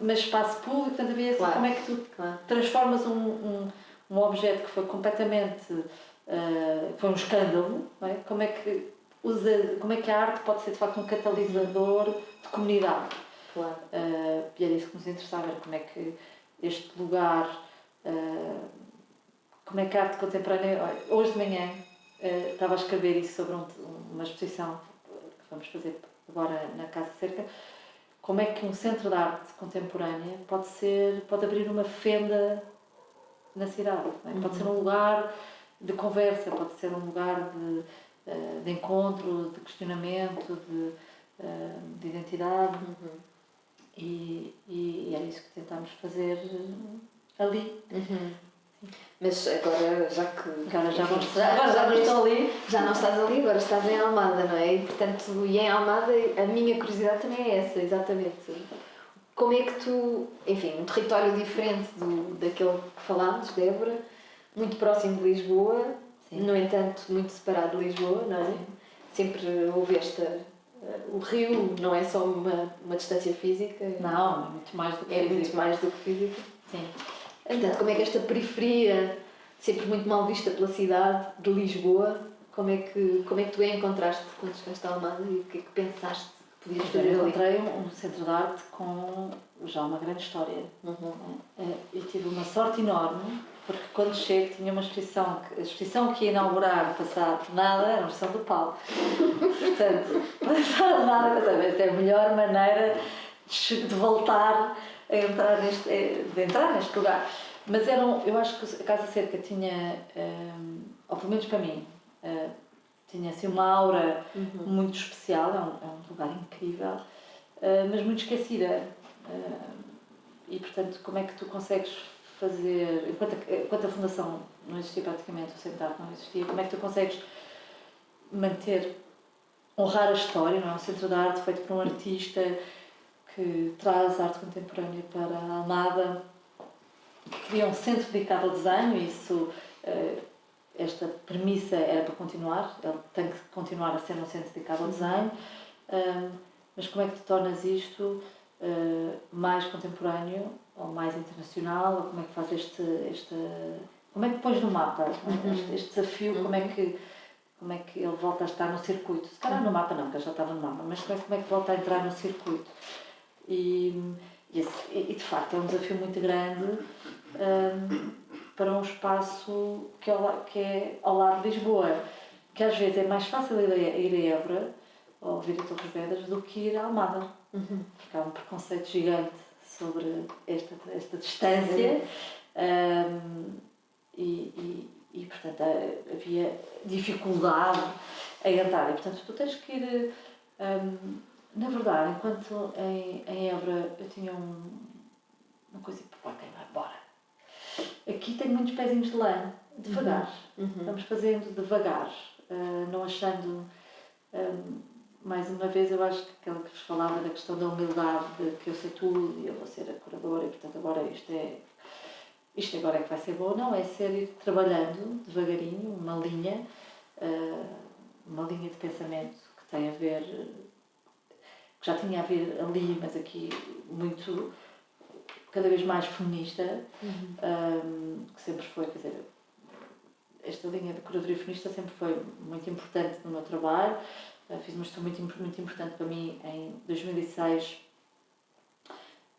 Mas espaço público, portanto, havia assim, como é que tu transformas um objeto que foi completamente, foi um escândalo, não é? Como é que a arte pode ser de facto um catalisador de comunidade? Claro. E era isso que nos interessava, ver como é que este lugar, como é que a arte contemporânea... Hoje de manhã estava a escrever isso sobre uma exposição que vamos fazer agora na Casa Cerca, como é que um centro de arte contemporânea pode abrir uma fenda na cidade, não é? Pode ser um lugar de conversa, pode ser um lugar de encontro, de questionamento, de identidade. E é isso que tentámos fazer ali. Mas agora, já não estou ali. Já não estás ali, agora estás em Almada, não é? E, portanto, em Almada, a minha curiosidade também é essa, exatamente. Como é que tu, enfim, um território diferente daquele que falámos, de Évora, muito próximo de Lisboa, sim, no entanto, muito separado de Lisboa, não é? Sim. Sempre houve o rio não é só uma distância física. Não, é muito mais do que física. É muito mais do que física. Sim. Portanto, como é que esta periferia, sempre muito mal vista pela cidade de Lisboa, como é que tu a encontraste quando chegaste a Almada e o que é que pensaste que podias fazer ali? Encontrei um centro de arte com já uma grande história. E tive uma sorte enorme, porque quando chego tinha uma exposição, a exposição que ia inaugurar, passado nada, era uma exposição do Paulo. Portanto, passado nada, esta é a melhor maneira de voltar a entrar neste lugar. Mas eu acho que a Casa Cerca tinha, ou pelo menos para mim, tinha assim uma aura muito especial, é um lugar incrível, mas muito esquecida. E portanto, como é que tu consegues fazer, enquanto a Fundação não existia praticamente, o Centro de Arte não existia, como é que tu consegues honrar a história, não é? Um centro de arte feito por um artista que traz arte contemporânea para a Almada, que cria um centro dedicado ao desenho, e isso, esta premissa era para continuar, ele tem que continuar a ser um centro dedicado ao desenho, mas como é que tu tornas isto mais contemporâneo ou mais internacional, ou como é que faz como é que pões no mapa este desafio, como é que ele volta a estar no circuito? Se calhar no mapa não, porque ele já estava no mapa, mas como é que volta a entrar no circuito? E de facto é um desafio muito grande para um espaço que é ao lado de Lisboa, que às vezes é mais fácil ir a Évora ou vir a Torres Vedras do que ir a Almada, porque há um preconceito gigante sobre esta distância. E portanto havia dificuldade em entrar, e portanto tu tens que ir, na verdade, enquanto em Évora eu tinha uma coisa tipo, ok, vai, bora. Aqui tenho muitos pezinhos de lã, devagar, vamos fazendo devagar, não achando, mais uma vez eu acho que aquela que vos falava da questão da humildade, de que eu sei tudo e eu vou ser a curadora e portanto agora isto agora é que vai ser bom, não, é ir trabalhando devagarinho, uma linha de pensamento que tem a ver, que já tinha a ver ali, mas aqui muito, cada vez mais feminista, que sempre foi, quer dizer, esta linha de curadoria feminista sempre foi muito importante no meu trabalho. Fiz uma estudo muito importante para mim em 2006,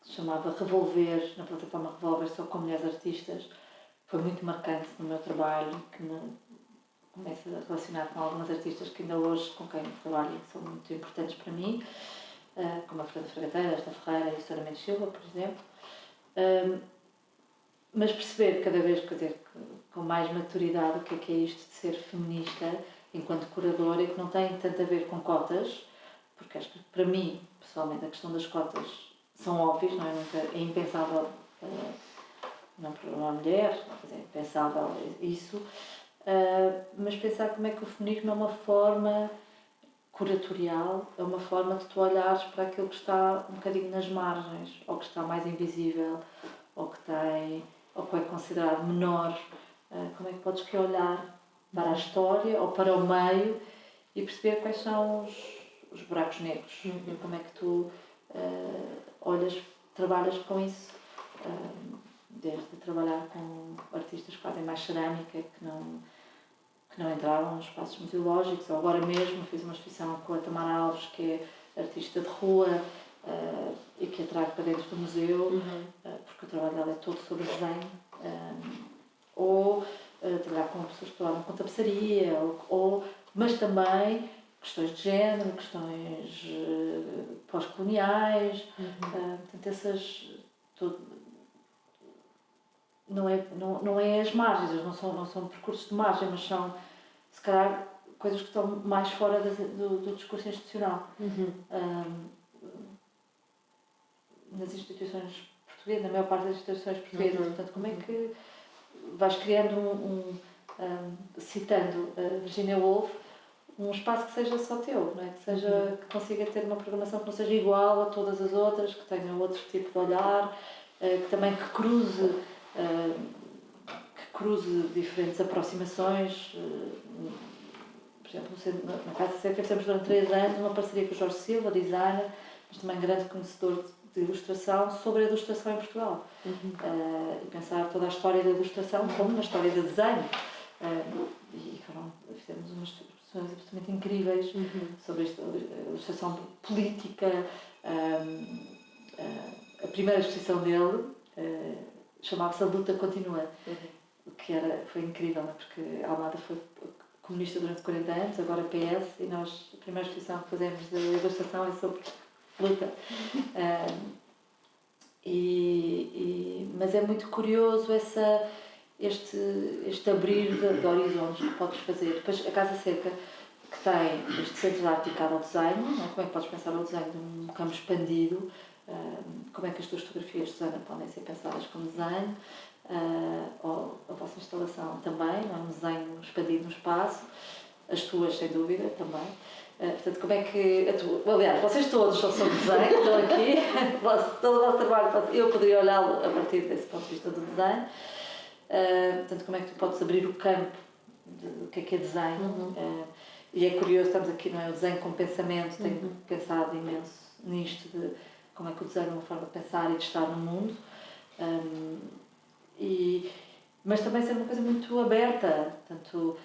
que se chamava Revolver, na plataforma Revolver, só com mulheres artistas. Foi muito marcante no meu trabalho, que me começa a relacionar com algumas artistas que ainda hoje, com quem trabalho, são muito importantes para mim, como a Fernanda Fragateira, Esta Ferreira e a Sra. Mendes Silva, por exemplo. Mas perceber cada vez, quer dizer, com mais maturidade, o que é isto de ser feminista enquanto curadora, e que não tem tanto a ver com cotas, porque acho que para mim, pessoalmente, a questão das cotas são óbvias, não é? É impensável não para uma mulher, quer dizer, é impensável isso, mas pensar como é que o feminismo é uma forma curatorial é uma forma de tu olhares para aquilo que está um bocadinho nas margens, ou que está mais invisível, ou que é considerado menor. Como é que podes que olhar para a história ou para o meio e perceber quais são os buracos negros e como é que tu trabalhas com isso, desde trabalhar com artistas que fazem mais cerâmica, que não entraram nos espaços museológicos, ou agora mesmo fiz uma exposição com a Tamara Alves, que é artista de rua, e que a trago para dentro do museu, porque o trabalho dela é todo sobre desenho, ou trabalhar com pessoas que trabalham com tapeçaria, mas também questões de género, questões pós-coloniais, portanto não é as margens, eles não são percursos de margem, mas são, se calhar, coisas que estão mais fora do discurso institucional. Nas instituições portuguesas, na maior parte das instituições portuguesas, portanto, como é que vais criando citando a Virginia Woolf, um espaço que seja só teu, não é? Que consiga ter uma programação que não seja igual a todas as outras, que tenha outro tipo de olhar, que também cruze diferentes aproximações. Por exemplo, na Casa Seca fizemos durante 3 anos uma parceria com o Jorge Silva, designer, mas também grande conhecedor de ilustração, sobre a ilustração em Portugal. E pensar toda a história da ilustração como uma história de desenho. E fizemos umas exposições absolutamente incríveis sobre a ilustração política. A primeira exposição dele chamava-se A Luta Continua, que foi incrível, porque a Almada foi comunista durante 40 anos, agora PS, e nós, a primeira exposição que fazemos de ilustração é sobre luta. Mas é muito curioso este abrir de horizontes que podes fazer. Depois a Casa Seca, que tem este centro de arte dedicado ao desenho, não é? Como é que podes pensar o desenho num campo expandido, como é que as tuas fotografias de design podem ser pensadas como desenho, ou a vossa instalação também, não é? Um desenho expandido no espaço, as tuas sem dúvida também. Portanto, como é que aliás, vocês todos são sobre desenho, estão aqui, todo o vosso trabalho, eu poderia olhá-lo a partir desse ponto de vista do desenho. Portanto, como é que tu podes abrir o campo do que é desenho? E é curioso, estamos aqui, não é? O desenho com pensamento, tenho pensado imenso nisto, de como é que o desenho é uma forma de pensar e de estar no mundo. Mas também ser uma coisa muito aberta, portanto,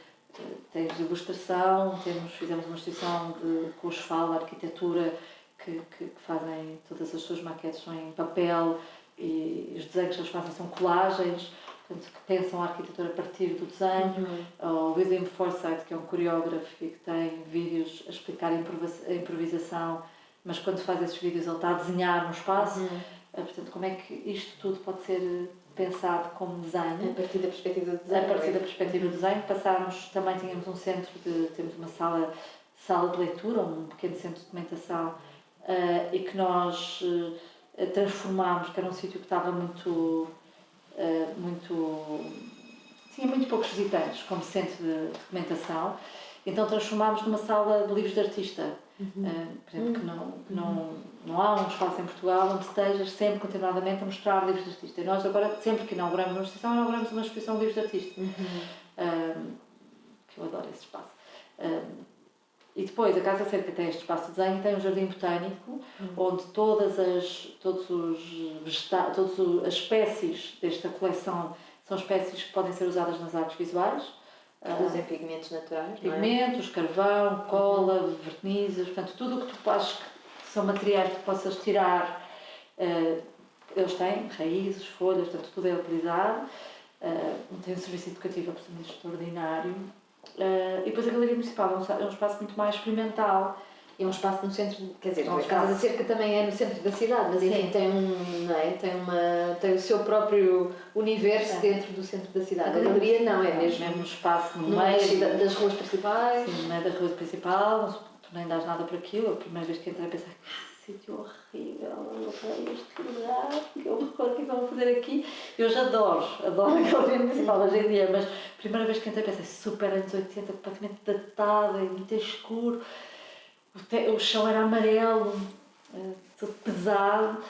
tens ilustração, fizemos uma exposição com os FAL, arquitetura, que fazem todas as suas maquetes são em papel e os desenhos que eles fazem são colagens, portanto, que pensam a arquitetura a partir do desenho. O William Forsythe, que é um coreógrafo e que tem vídeos a explicar a improvisação, mas quando faz esses vídeos ele está a desenhar no espaço. Portanto, como é que isto tudo pode ser pensado como desenho? A partir da perspectiva do desenho. A partir da perspectiva do desenho. Também tínhamos temos uma sala de leitura, um pequeno centro de documentação, e que nós transformámos, que era um sítio que estava tinha muito poucos visitantes como centro de documentação, então transformámos numa sala de livros de artista. Por exemplo, que não há um espaço em Portugal onde estejas sempre continuadamente a mostrar livros de artista. E nós agora, sempre que inauguramos uma exposição de livros de artista. Que eu adoro esse espaço. E depois a Casa Cerca tem este espaço de desenho e tem um jardim botânico, onde todas as espécies desta coleção são espécies que podem ser usadas nas artes visuais. Produzem pigmentos naturais, pigmentos, carvão, cola, vernizes, portanto, tudo o que tu achas que são materiais que tu possas tirar, eles têm raízes, folhas, portanto, tudo é utilizado. Tem um serviço educativo absolutamente extraordinário. E depois a Galeria Municipal é um espaço muito mais experimental. É um espaço no centro, quer dizer, a Casa da Cerca também é no centro da cidade, mas enfim, tem o seu próprio universo dentro do centro da cidade. A galeria não, é mesmo um espaço no meio das ruas principais. Sim, no meio da rua principal, tu nem dás nada por aquilo. A primeira vez que entrei pensei, que sítio horrível, eu falei, este lugar, que horror, o que vão fazer aqui? Eu já adoro a Galeria Municipal hoje em dia, mas a primeira vez que entrei pensei, super anos 80, completamente datada e muito escuro. o chão era amarelo, todo pesado.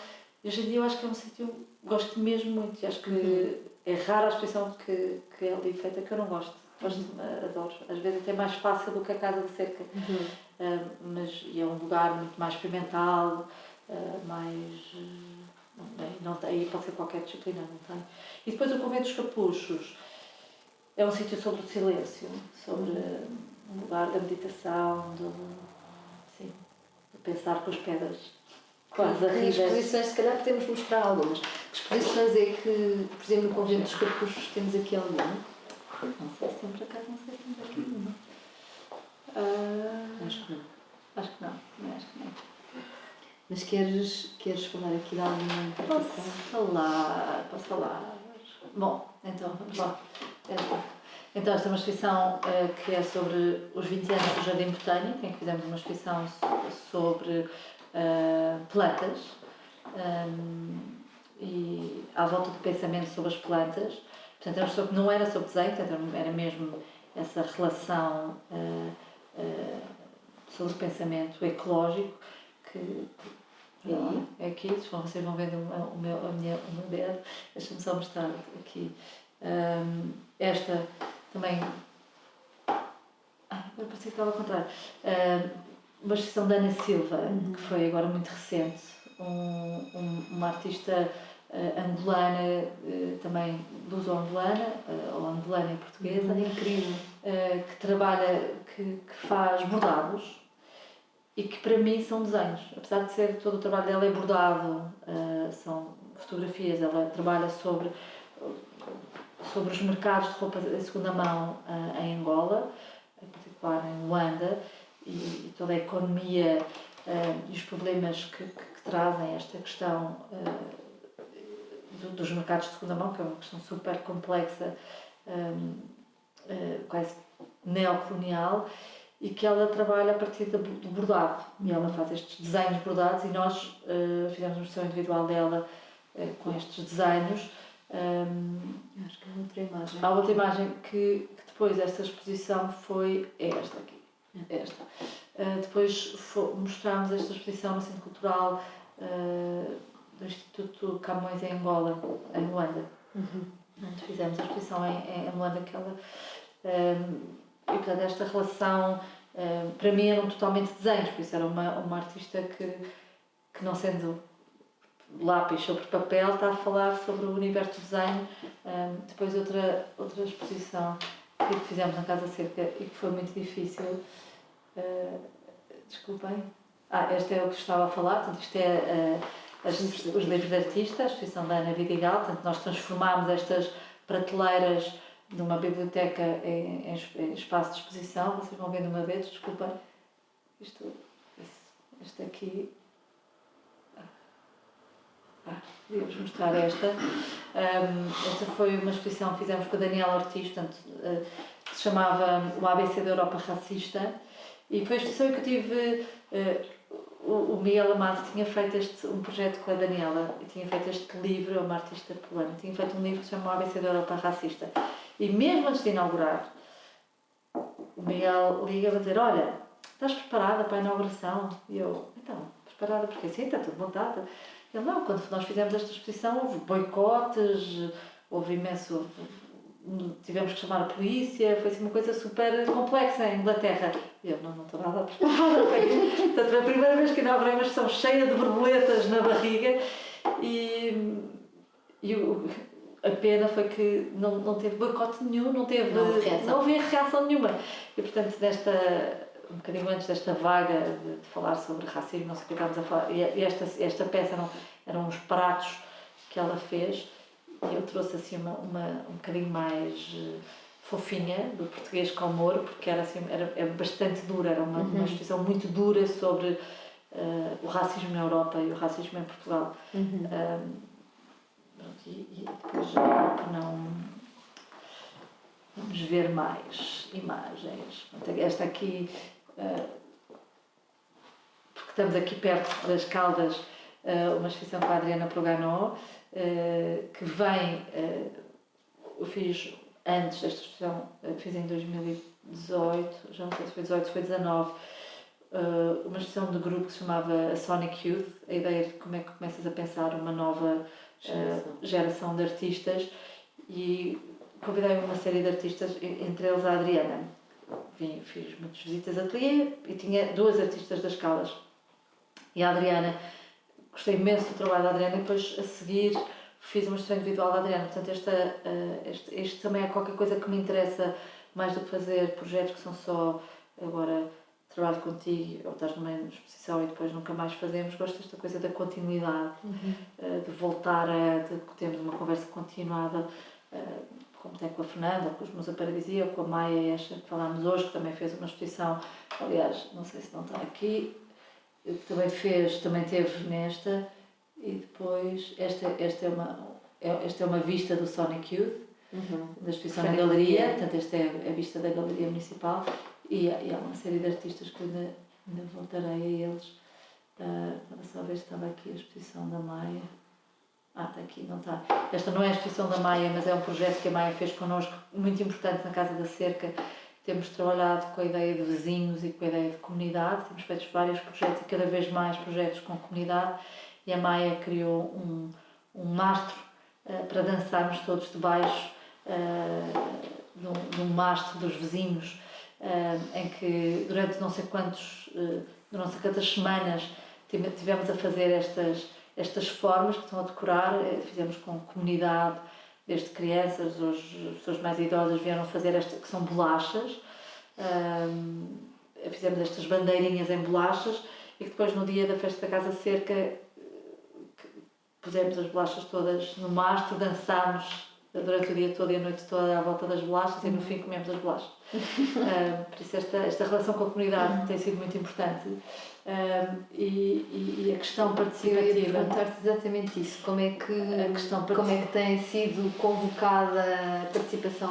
E hoje em dia eu acho que é um sítio, gosto mesmo muito, e acho que é rara a exposição que é ali feita que eu não gosto. Adoro. Às vezes até mais fácil do que a casa de cerca. Mas é um lugar muito mais experimental, mais... não tem, aí pode ser qualquer disciplina, não tem. E depois o Convento dos Capuchos é um sítio sobre o silêncio, sobre um lugar da meditação, de pensar com as pedras quase Em arriba. exposições, se calhar podemos mostrar algumas. Que exposições é que, por exemplo, no Convento dos Capuchos temos aqui alguma? Não sei se temos aqui nenhuma. Acho que não. Acho que não, também acho que não. Mas queres falar aqui de alguma em particular? Posso falar. Bom, então vamos lá. Então, esta é uma exposição que é sobre os 20 anos do Jardim Botânico, em que fizemos uma exposição sobre plantas e à volta do pensamento sobre as plantas. Portanto, não era sobre desenho, portanto, era mesmo essa relação sobre o pensamento ecológico que é aqui, vocês vão ver o meu dedo. Deixa-me só mostrar aqui. Esta também. Agora parecia que estava ao contrário. Uma exposição da Ana Silva, que foi agora muito recente, uma artista angolana, também luso-angolana, ou angolana e portuguesa, incrível, que trabalha, que faz bordados e que para mim são desenhos. Apesar de ser todo o trabalho dela é bordado, são fotografias, ela trabalha sobre os mercados de roupa de segunda mão em Angola, em particular em Luanda, e toda a economia e os problemas que trazem esta questão dos mercados de segunda mão, que é uma questão super complexa, quase neocolonial, e que ela trabalha a partir do bordado. E ela faz estes desenhos bordados e nós fizemos uma exposição individual dela com estes desenhos. Acho que há outra imagem. Há outra imagem que depois desta exposição foi esta aqui. Esta. Depois mostramos esta exposição no Centro Cultural do Instituto Camões em Angola, em Luanda. Fizemos a exposição em Luanda, que ela... e portanto esta relação para mim eram totalmente desenhos, por isso era uma artista que não sendo lápis sobre papel está a falar sobre o universo do desenho. Depois outra exposição que fizemos na Casa Cerca e que foi muito difícil, desculpem, este é o que estava a falar, portanto isto é os livros de artista, a exposição da Ana Vidigal. Portanto nós transformámos estas prateleiras numa biblioteca em espaço de exposição. Vocês vão ver de uma vez, desculpem. Este aqui. Podíamos mostrar esta. Esta foi uma exposição que fizemos com a Daniela Ortiz, portanto, que se chamava O ABC da Europa Racista. E foi a exposição em que eu tive. O Miguel Amado tinha feito um projeto com a Daniela e tinha feito este livro, uma artista polana, tinha feito um livro que se chama O ABC da Europa Racista. E mesmo antes de inaugurar, o Miguel liga-me a dizer: olha, estás preparada para a inauguração? E eu: então, preparada porque sim, está tudo montado. Ele: não, quando nós fizemos esta exposição houve boicotes, houve imenso... tivemos que chamar a polícia, foi assim uma coisa super complexa em Inglaterra. E eu: não estou nada preparada. Portanto, foi a primeira vez que inaugurei uma exposição cheia de borboletas na barriga e a pena foi que não teve boicote nenhum, não houve reação nenhuma. E portanto, um bocadinho antes desta vaga de falar sobre racismo, não sei o que estávamos a falar, e esta peça eram uns pratos que ela fez, e eu trouxe assim um bocadinho mais fofinha, do português com amor, porque era bastante dura, era uma exposição muito dura sobre o racismo na Europa e o racismo em Portugal. E depois vamos ver mais imagens. Esta aqui, porque estamos aqui perto das Caldas, uma exposição com a Adriana Proganó, que vem, eu fiz antes desta exposição, fiz em 2018, já não sei se foi 18, se foi 19, uma exposição de grupo que se chamava Sonic Youth, a ideia de como é que começas a pensar uma nova geração de artistas, e convidei uma série de artistas, entre eles a Adriana. Fiz muitas visitas a ateliê e tinha 2 artistas das escalas. E a Adriana, gostei imenso do trabalho da Adriana, e depois a seguir fiz uma exposição individual da Adriana. Portanto, este também é qualquer coisa que me interessa mais do que fazer projetos que são só agora trabalho contigo ou estás numa exposição e depois nunca mais fazemos. Gosto desta coisa da continuidade, de voltar de termos uma conversa continuada, como tem com a Fernanda, com os Musa Paradisia, com a Maia, esta que falámos hoje, que também fez uma exposição, aliás, não sei se não está aqui, também teve nesta, e depois esta é uma vista do Sonic Youth, da exposição na Galeria, portanto esta é a vista da Galeria Municipal, e há uma série de artistas que ainda voltarei a eles. Para só ver se estava aqui a exposição da Maia. Está aqui, não está. Esta não é a exposição da Maia, mas é um projeto que a Maia fez connosco, muito importante, na Casa da Cerca. Temos trabalhado com a ideia de vizinhos e com a ideia de comunidade, temos feito vários projetos e cada vez mais projetos com comunidade, e a Maia criou um mastro para dançarmos todos debaixo de um mastro dos vizinhos, em que durante não sei quantas semanas tivemos a fazer estas formas que estão a decorar. Fizemos com comunidade, desde crianças, hoje as pessoas mais idosas vieram fazer que são bolachas. Fizemos estas bandeirinhas em bolachas, e que depois no dia da festa da Casa Cerca pusemos as bolachas todas no mastro, dançámos durante o dia todo e a noite toda à volta das bolachas, e no fim comemos as bolachas. Por isso esta relação com a comunidade tem sido muito importante. E a questão participativa. Eu ia perguntar-te exatamente isso. Como é que tem sido convocada a participação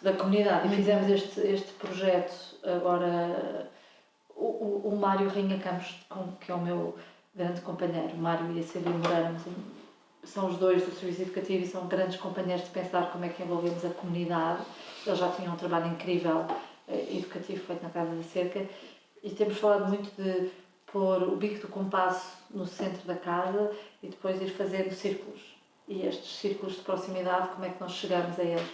da comunidade? E fizemos este projeto agora. O Mário Rinha Campos, que é o meu grande companheiro, o Mário e a Silvia Moreira, são os dois do Serviço Educativo e são grandes companheiros de pensar como é que envolvemos a comunidade. Eles já tinham um trabalho incrível educativo feito na Casa da Cerca, e temos falado muito de pôr o bico do compasso no centro da casa e depois ir fazendo círculos. E estes círculos de proximidade, como é que nós chegamos a eles?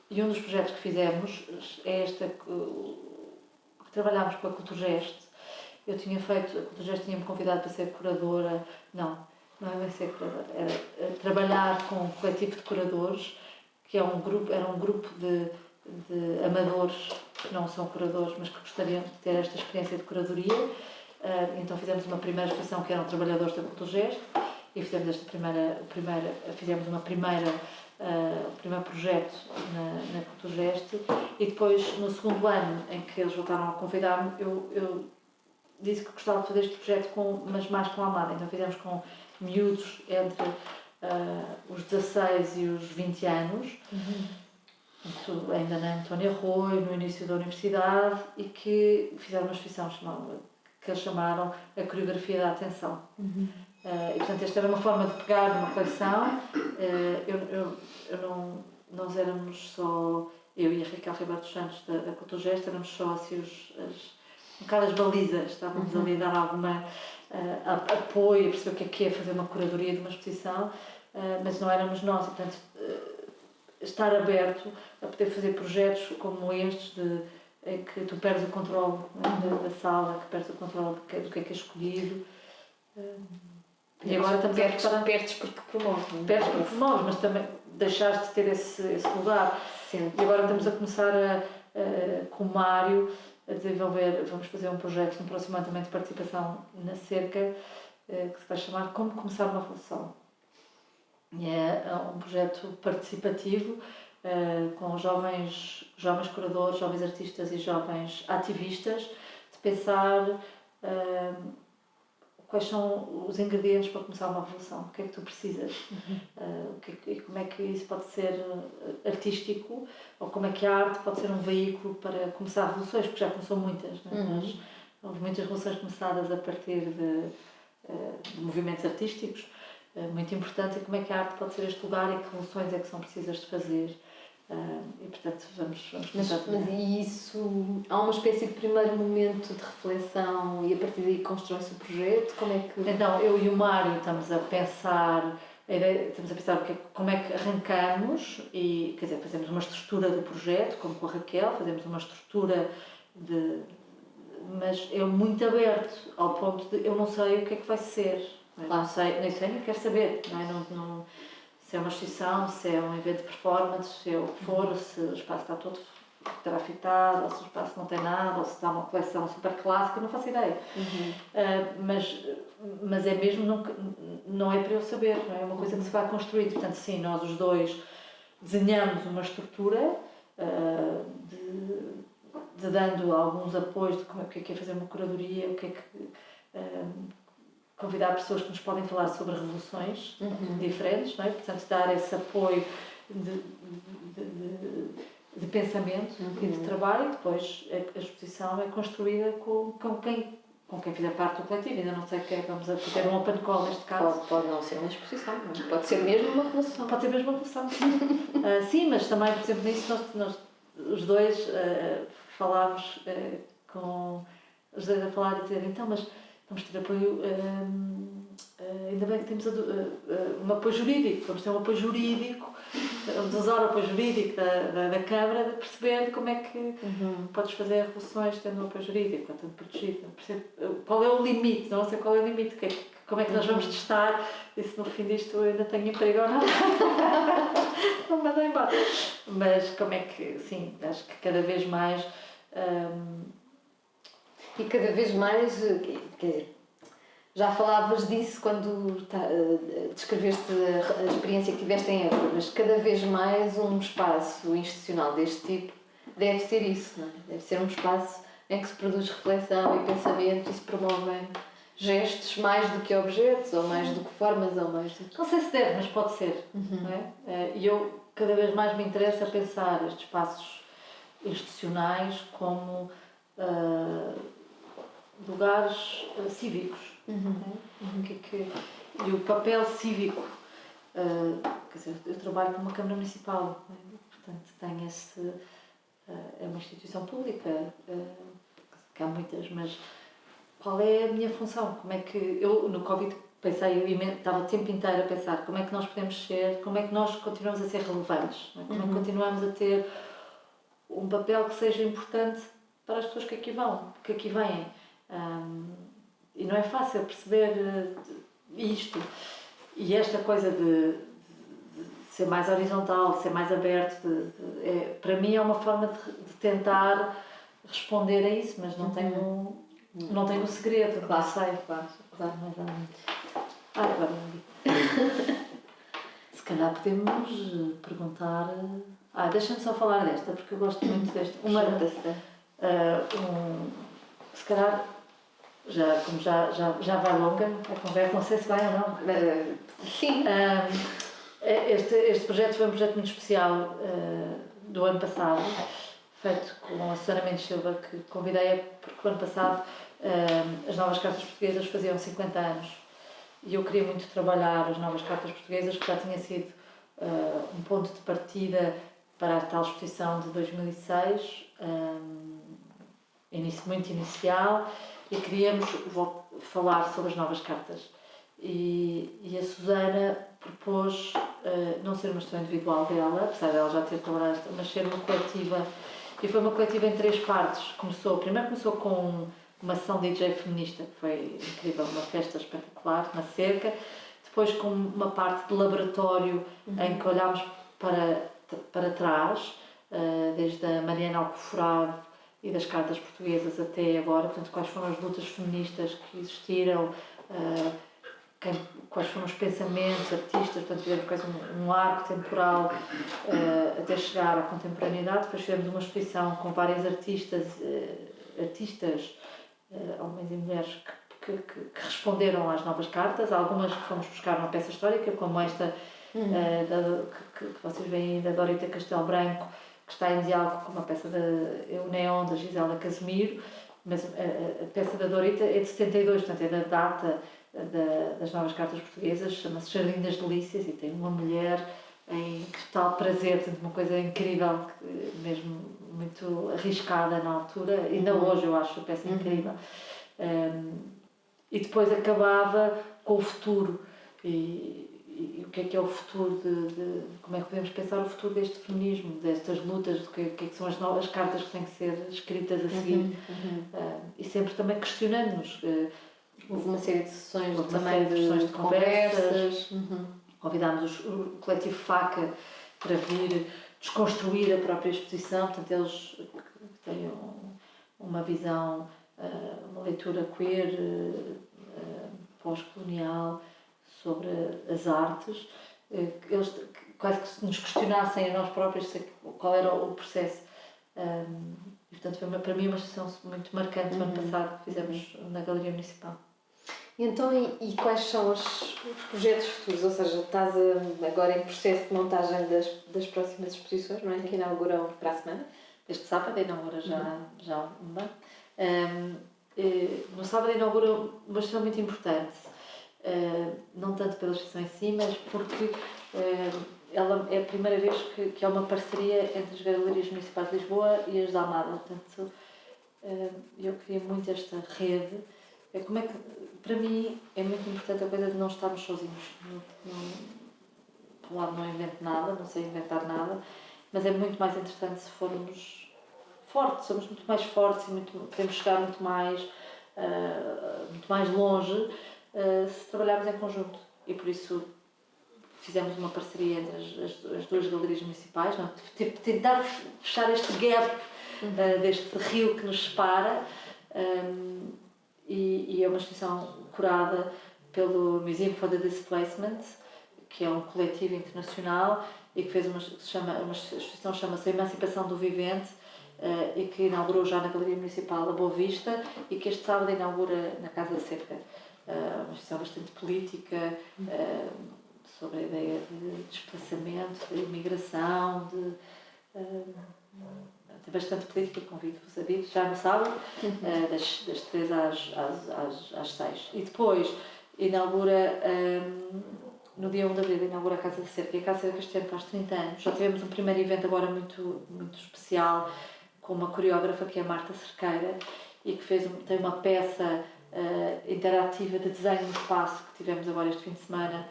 E um dos projetos que fizemos é este, que trabalhámos com a Culturgest. Eu tinha feito, a Culturgest tinha-me convidado para ser curadora, não é ser curadora, era trabalhar com um coletivo de curadores, que era um grupo de amadores que não são curadores, mas que gostariam de ter esta experiência de curadoria. Então fizemos uma primeira exposição, que eram trabalhadores da Culturgest, e fizemos fizemos o primeiro projeto na Culturgest, e depois, no segundo ano, em que eles voltaram a convidar-me, eu disse que gostava de fazer este projeto mas mais com a Amada. Então fizemos com miúdos entre os 16 e os 20 anos, ainda na Antónia Rui, no início da universidade, e que fizeram uma exposição que eles chamaram a Coreografia da Atenção. E portanto esta era uma forma de pegar numa coleção. Nós éramos só, eu e a Raquel Ribeiro dos Santos da Culturgest, éramos só assim um bocado as balizas, estávamos ali a dar alguma apoio, a perceber o que é fazer uma curadoria de uma exposição, mas não éramos nós. E, portanto, estar aberto a poder fazer projetos como estes, em que tu perdes o controle da sala, que perdes o controle do que é escolhido. E agora perdes porque promoves. Perdes porque promoves, mas também deixaste de ter esse lugar. Sim. E agora estamos a começar com o Mário a desenvolver, vamos fazer um projeto no próximo ano também de participação na Cerca, que se vai chamar Como Começar uma Revolução. E é um projeto participativo com jovens curadores, jovens artistas e jovens ativistas, de pensar quais são os ingredientes para começar uma revolução, o que é que tu precisas, e como é que isso pode ser artístico, ou como é que a arte pode ser um veículo para começar revoluções, porque já começou muitas, mas houve muitas revoluções começadas a partir de movimentos artísticos, muito importante, e como é que a arte pode ser este lugar e que revoluções é que são precisas de fazer. E portanto vamos mas e isso, há uma espécie de primeiro momento de reflexão e a partir daí constrói-se o projeto? Como é que... Então eu e o Mário estamos a pensar como é que arrancamos e, quer dizer, fazemos uma estrutura do projeto, como com a Raquel, fazemos uma estrutura mas é muito aberto, ao ponto de eu não sei o que é que vai ser. Não sei, nem quero saber. Não é? Não, se é uma exposição, se é um evento de performance, se é o que for, se o espaço está todo grafitado, ou se o espaço não tem nada, ou se está uma coleção super clássica, não faço ideia. Mas é mesmo, não é para eu saber, não é? É uma coisa que se vai construindo. Portanto, sim, nós os dois desenhamos uma estrutura de dando alguns apoios de o que é fazer uma curadoria, o que é que... convidar pessoas que nos podem falar sobre revoluções diferentes, não é? Portanto, dar esse apoio de pensamento e de trabalho, e depois a exposição é construída com quem fizer parte do coletivo. Ainda não sei o que é, vamos a fazer um open call neste caso. Pode não ser uma exposição, não é? Pode ser mesmo uma revolução. Pode ser mesmo uma revolução, sim. Sim, mas também, por exemplo, nisso nós os dois falámos os dois a falar e dizer, então, mas vamos ter apoio, ainda bem que temos um apoio jurídico, vamos ter um apoio jurídico, vamos usar o apoio jurídico da Câmara, de perceber como é que podes fazer revoluções tendo um apoio jurídico, portanto protegido. Qual é o limite, não sei qual é o limite, como é que nós vamos testar, e se no fim disto eu ainda tenho emprego ou não. Não me mandei embora. Mas como é que, sim, acho que cada vez mais... E cada vez mais, quer dizer, já falavas disso quando descreveste a experiência que tiveste em Évora, mas cada vez mais um espaço institucional deste tipo deve ser isso, não é? Deve ser um espaço em que se produz reflexão e pensamento e se promovem gestos mais do que objetos, ou mais do que formas, ou mais do que... Não sei se deve, mas pode ser, não é? E eu cada vez mais me interessa pensar estes espaços institucionais como lugares cívicos. E o papel cívico, quer dizer, eu trabalho numa Câmara Municipal, portanto tenho é uma instituição pública, que há muitas, mas qual é a minha função? Como é que eu no Covid pensei, estava o tempo inteiro a pensar como é que nós podemos ser, como é que nós continuamos a ser relevantes, não é? Como é que continuamos a ter um papel que seja importante para as pessoas que aqui vêm. E não é fácil perceber isto. E esta coisa de ser mais horizontal, de ser mais aberto, para mim é uma forma de tentar responder a isso, mas não tenho o segredo, claro, não sei. Claro. Agora, se calhar podemos perguntar... deixa-me só falar desta, porque eu gosto muito desta. Se calhar, como já vai longa a conversa, não sei se vai ou não. Sim. Este projeto foi um projeto muito especial do ano passado, feito com a Susana Mendes Silva, que convidei-a porque o ano passado as novas cartas portuguesas faziam 50 anos. E eu queria muito trabalhar as novas cartas portuguesas, que já tinha sido um ponto de partida para a tal exposição de 2006, muito inicial, e queríamos falar sobre as novas cartas. E a Susana propôs não ser uma exposição individual dela, apesar dela já ter trabalhado, mas ser uma coletiva, e foi uma coletiva em 3 partes. Primeiro começou com uma sessão de DJ feminista, que foi incrível, uma festa espetacular, na cerca. Depois com uma parte de laboratório, em que olhámos para trás, desde a Mariana Alcoforado e das cartas portuguesas até agora, portanto, quais foram as lutas feministas que existiram, quais foram os pensamentos, artistas, portanto, fizemos quase um arco temporal até chegar à contemporaneidade. Depois fizemos uma exposição com várias artistas, homens e mulheres que responderam às novas cartas, algumas que fomos buscar uma peça histórica, como esta que vocês veem da Dorita Castelo Branco, que está em diálogo com uma peça O Neon, da Gisela Casimiro, mas a peça da Dorita é de 72, portanto é da data das novas cartas portuguesas, chama-se Jardim das Delícias, e tem uma mulher em total prazer, portanto, uma coisa incrível, mesmo muito arriscada na altura, ainda hoje eu acho a peça incrível. E depois acabava com o futuro. E o que é o futuro como é que podemos pensar o futuro deste feminismo, destas lutas, do que é que são as novas cartas que têm que ser escritas a seguir. E sempre também questionando-nos. Houve uma série de sessões Houve também de conversas. Convidámos o coletivo Faca para vir desconstruir a própria exposição, portanto eles têm uma visão, uma leitura queer, pós-colonial, sobre as artes, eles quase que se nos questionassem a nós próprios qual era o processo. E, portanto, foi para mim uma sessão muito marcante no ano passado que fizemos na Galeria Municipal. E então, e quais são os projetos futuros? Ou seja, estás agora em processo de montagem das próximas exposições, não é? Que inauguram para a semana? Este sábado inaugura já uma. No sábado inaugura uma exposição muito importante. Não tanto pela exposição em si, mas porque ela é a primeira vez que há uma parceria entre as Galerias Municipais de Lisboa e as da Almada. Portanto, eu queria muito esta rede. Como é que, para mim, é muito importante a coisa de não estarmos sozinhos. Por um lado, não invento nada, não sei inventar nada, mas é muito mais interessante se formos fortes, somos muito mais fortes e podemos chegar muito mais longe se trabalharmos em conjunto. E por isso fizemos uma parceria entre as duas galerias municipais, não? Tentar fechar este gap deste rio que nos separa. E é uma exposição curada pelo Museum for the Displacement, que é um coletivo internacional e que fez uma exposição chama-se Emancipação do Vivente, e que inaugurou já na Galeria Municipal da Boa Vista e que este sábado inaugura na Casa da Cerca. Uma exposição bastante política, sobre a ideia de desplaçamento, de imigração, bastante política. Convido-vos a vir já no sábado, das 3 às 6. E depois inaugura, no dia 1 de abril, inaugura a Casa da Cerca. E a Casa da Cerca este ano faz 30 anos. Já tivemos um primeiro evento agora muito, muito especial, com uma coreógrafa que é a Marta Cerqueira, e que tem uma peça interativa de desenho no espaço que tivemos agora este fim de semana,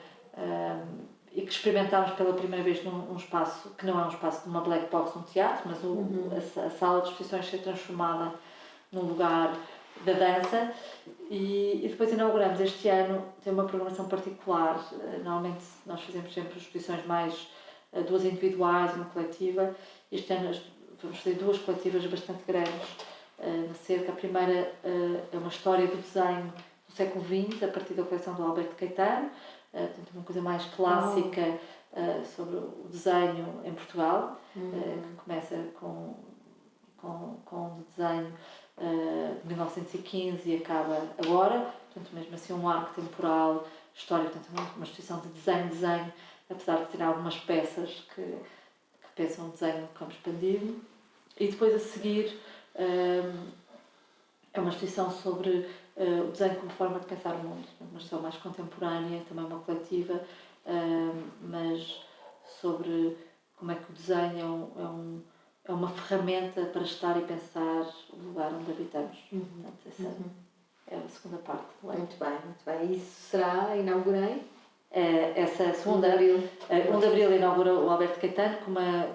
e que experimentámos pela primeira vez num espaço que não é um espaço de uma black box num teatro, mas a sala de exposições ser transformada num lugar da dança. E depois inauguramos este ano, tem uma programação particular. Normalmente nós fazemos sempre exposições mais 2 individuais, uma coletiva. Este ano vamos fazer 2 coletivas bastante grandes na Cerca. A primeira é uma história do desenho do século XX, a partir da coleção do Alberto Caetano, portanto uma coisa mais clássica sobre o desenho em Portugal, que começa com o desenho de 1915 e acaba agora, portanto mesmo assim um arco temporal, história, portanto uma exposição de desenho, apesar de ter algumas peças que pensam o desenho como expandido. E depois a seguir é uma exposição sobre o desenho como forma de pensar o mundo, uma exposição mais contemporânea, também uma coletiva, mas sobre como é que o desenho é uma ferramenta para estar e pensar o lugar onde habitamos. Portanto, essa é a segunda parte. Muito bem. E isso será, inaugurei? Essa segunda, 1 de Abril inaugura o Alberto Caetano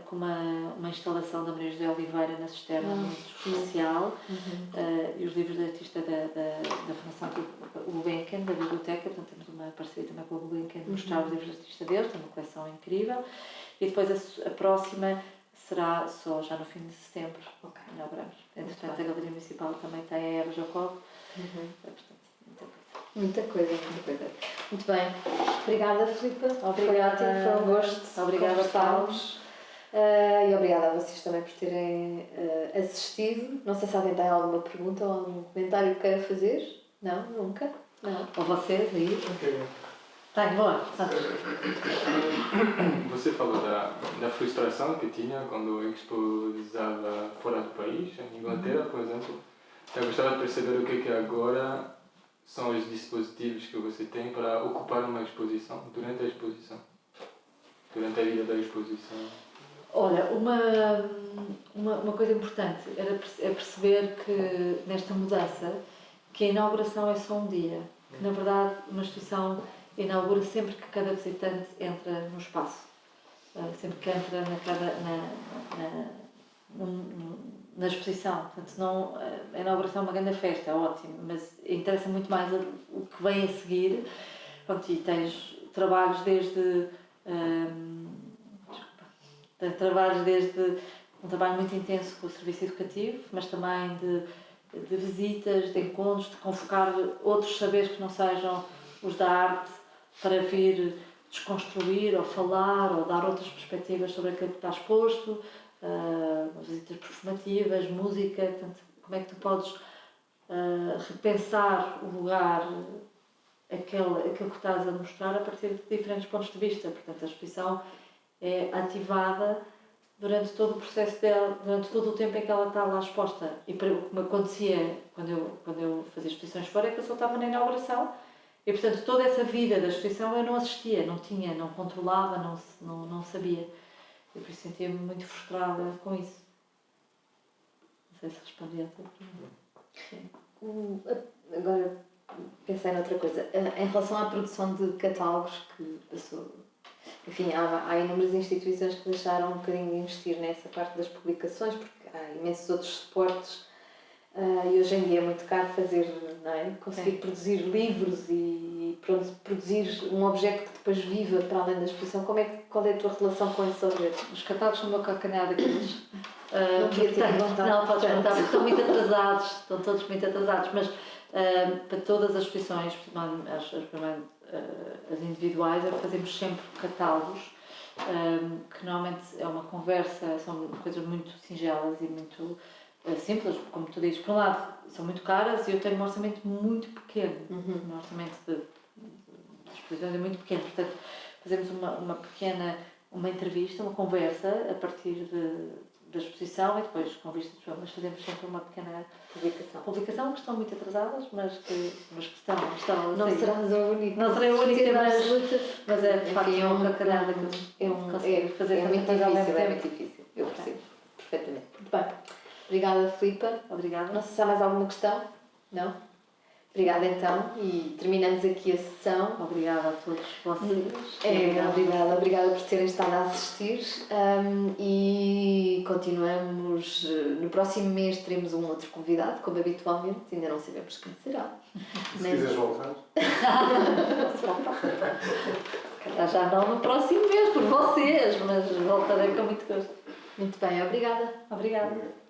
com uma instalação da Maria José Oliveira na Cisterna muito especial, e os livros do artista da Fundação Gulbenkian, da biblioteca. Portanto temos uma parceria também com a Gulbenkian de mostrar os livros do artista deles, tem uma coleção incrível. E depois a próxima será só já no fim de setembro. Inauguramos. Entretanto a Galeria Municipal também tem a Eva Jacob. Muita coisa. Muito bem. Obrigada, Filipa. Obrigada. Foi um gosto. Obrigada, conversarmos. E obrigada a vocês também por terem assistido. Não sei se alguém tem alguma pergunta ou algum comentário que queira fazer. Não? Nunca? Não. Ou vocês aí? Ok. Tá, boa. Você falou da frustração que tinha quando exposava fora do país, em Inglaterra, por exemplo. Eu gostava de perceber o que agora são os dispositivos que você tem para ocupar uma exposição, durante a exposição. durante a vida da exposição? Olha, uma coisa importante é perceber que nesta mudança que a inauguração é só um dia. Que, na verdade, uma instituição inaugura sempre que cada visitante entra no espaço. Sempre que entra na exposição. Portanto, não, a inauguração é uma grande festa, é ótimo, mas interessa muito mais o que vem a seguir. Pronto, e tens trabalhos desde um trabalho muito intenso com o serviço educativo, mas também de visitas, de encontros, de convocar outros saberes que não sejam os da arte para vir desconstruir ou falar ou dar outras perspectivas sobre aquilo que está exposto, visitas performativas, música. Portanto, como é que tu podes repensar o lugar, aquilo que estás a mostrar a partir de diferentes pontos de vista. Portanto, a exposição é ativada durante todo o processo dela, durante todo o tempo em que ela está lá exposta. E como acontecia quando eu fazia exposições fora, é que eu só estava na inauguração. E, portanto, toda essa vida da exposição eu não assistia, não controlava, não sabia. E por isso sentia-me muito frustrada com isso. Não sei se respondi a tua pergunta. Agora, pensei noutra coisa. Em relação à produção de catálogos que passou... Enfim, há inúmeras instituições que deixaram um bocadinho de investir nessa parte das publicações, porque há imensos outros suportes e hoje em dia é muito caro fazer, não é? Conseguir produzir livros e produzir um objeto que depois viva para além da exposição. Qual é a tua relação com esse objeto? Os catálogos são o meu calcanhar daqueles. Não podia ter vontade. Não, podes perguntar, porque estão muito atrasados, estão todos muito atrasados, mas para todas as exposições, as individuais, fazemos sempre catálogos, que normalmente é uma conversa, são coisas muito singelas e muito simples, como tu dizes. Por um lado, são muito caras e eu tenho um orçamento muito pequeno. O meu orçamento de exposições é muito pequeno, portanto, fazemos uma entrevista, uma conversa a partir da exposição e depois com vistas, mas fazemos sempre uma pequena publicação que estão muito atrasadas, mas que estão não serás a única. Não serei a única, mas é de facto um calcanhar daqueles fazer é muito difícil, eu percebo perfeitamente. Muito bem, obrigada, Filipa. Obrigada. Não sei se há mais alguma questão? Não? Obrigada então e terminamos aqui a sessão. Obrigada a todos vocês. Obrigada por terem estado a assistir e continuamos. No próximo mês teremos um outro convidado, como habitualmente, ainda não sabemos quem será. Se quiseres voltar. Se calhar já não no próximo mês por vocês, mas voltarei com muito gosto. Muito bem, obrigada. Obrigada.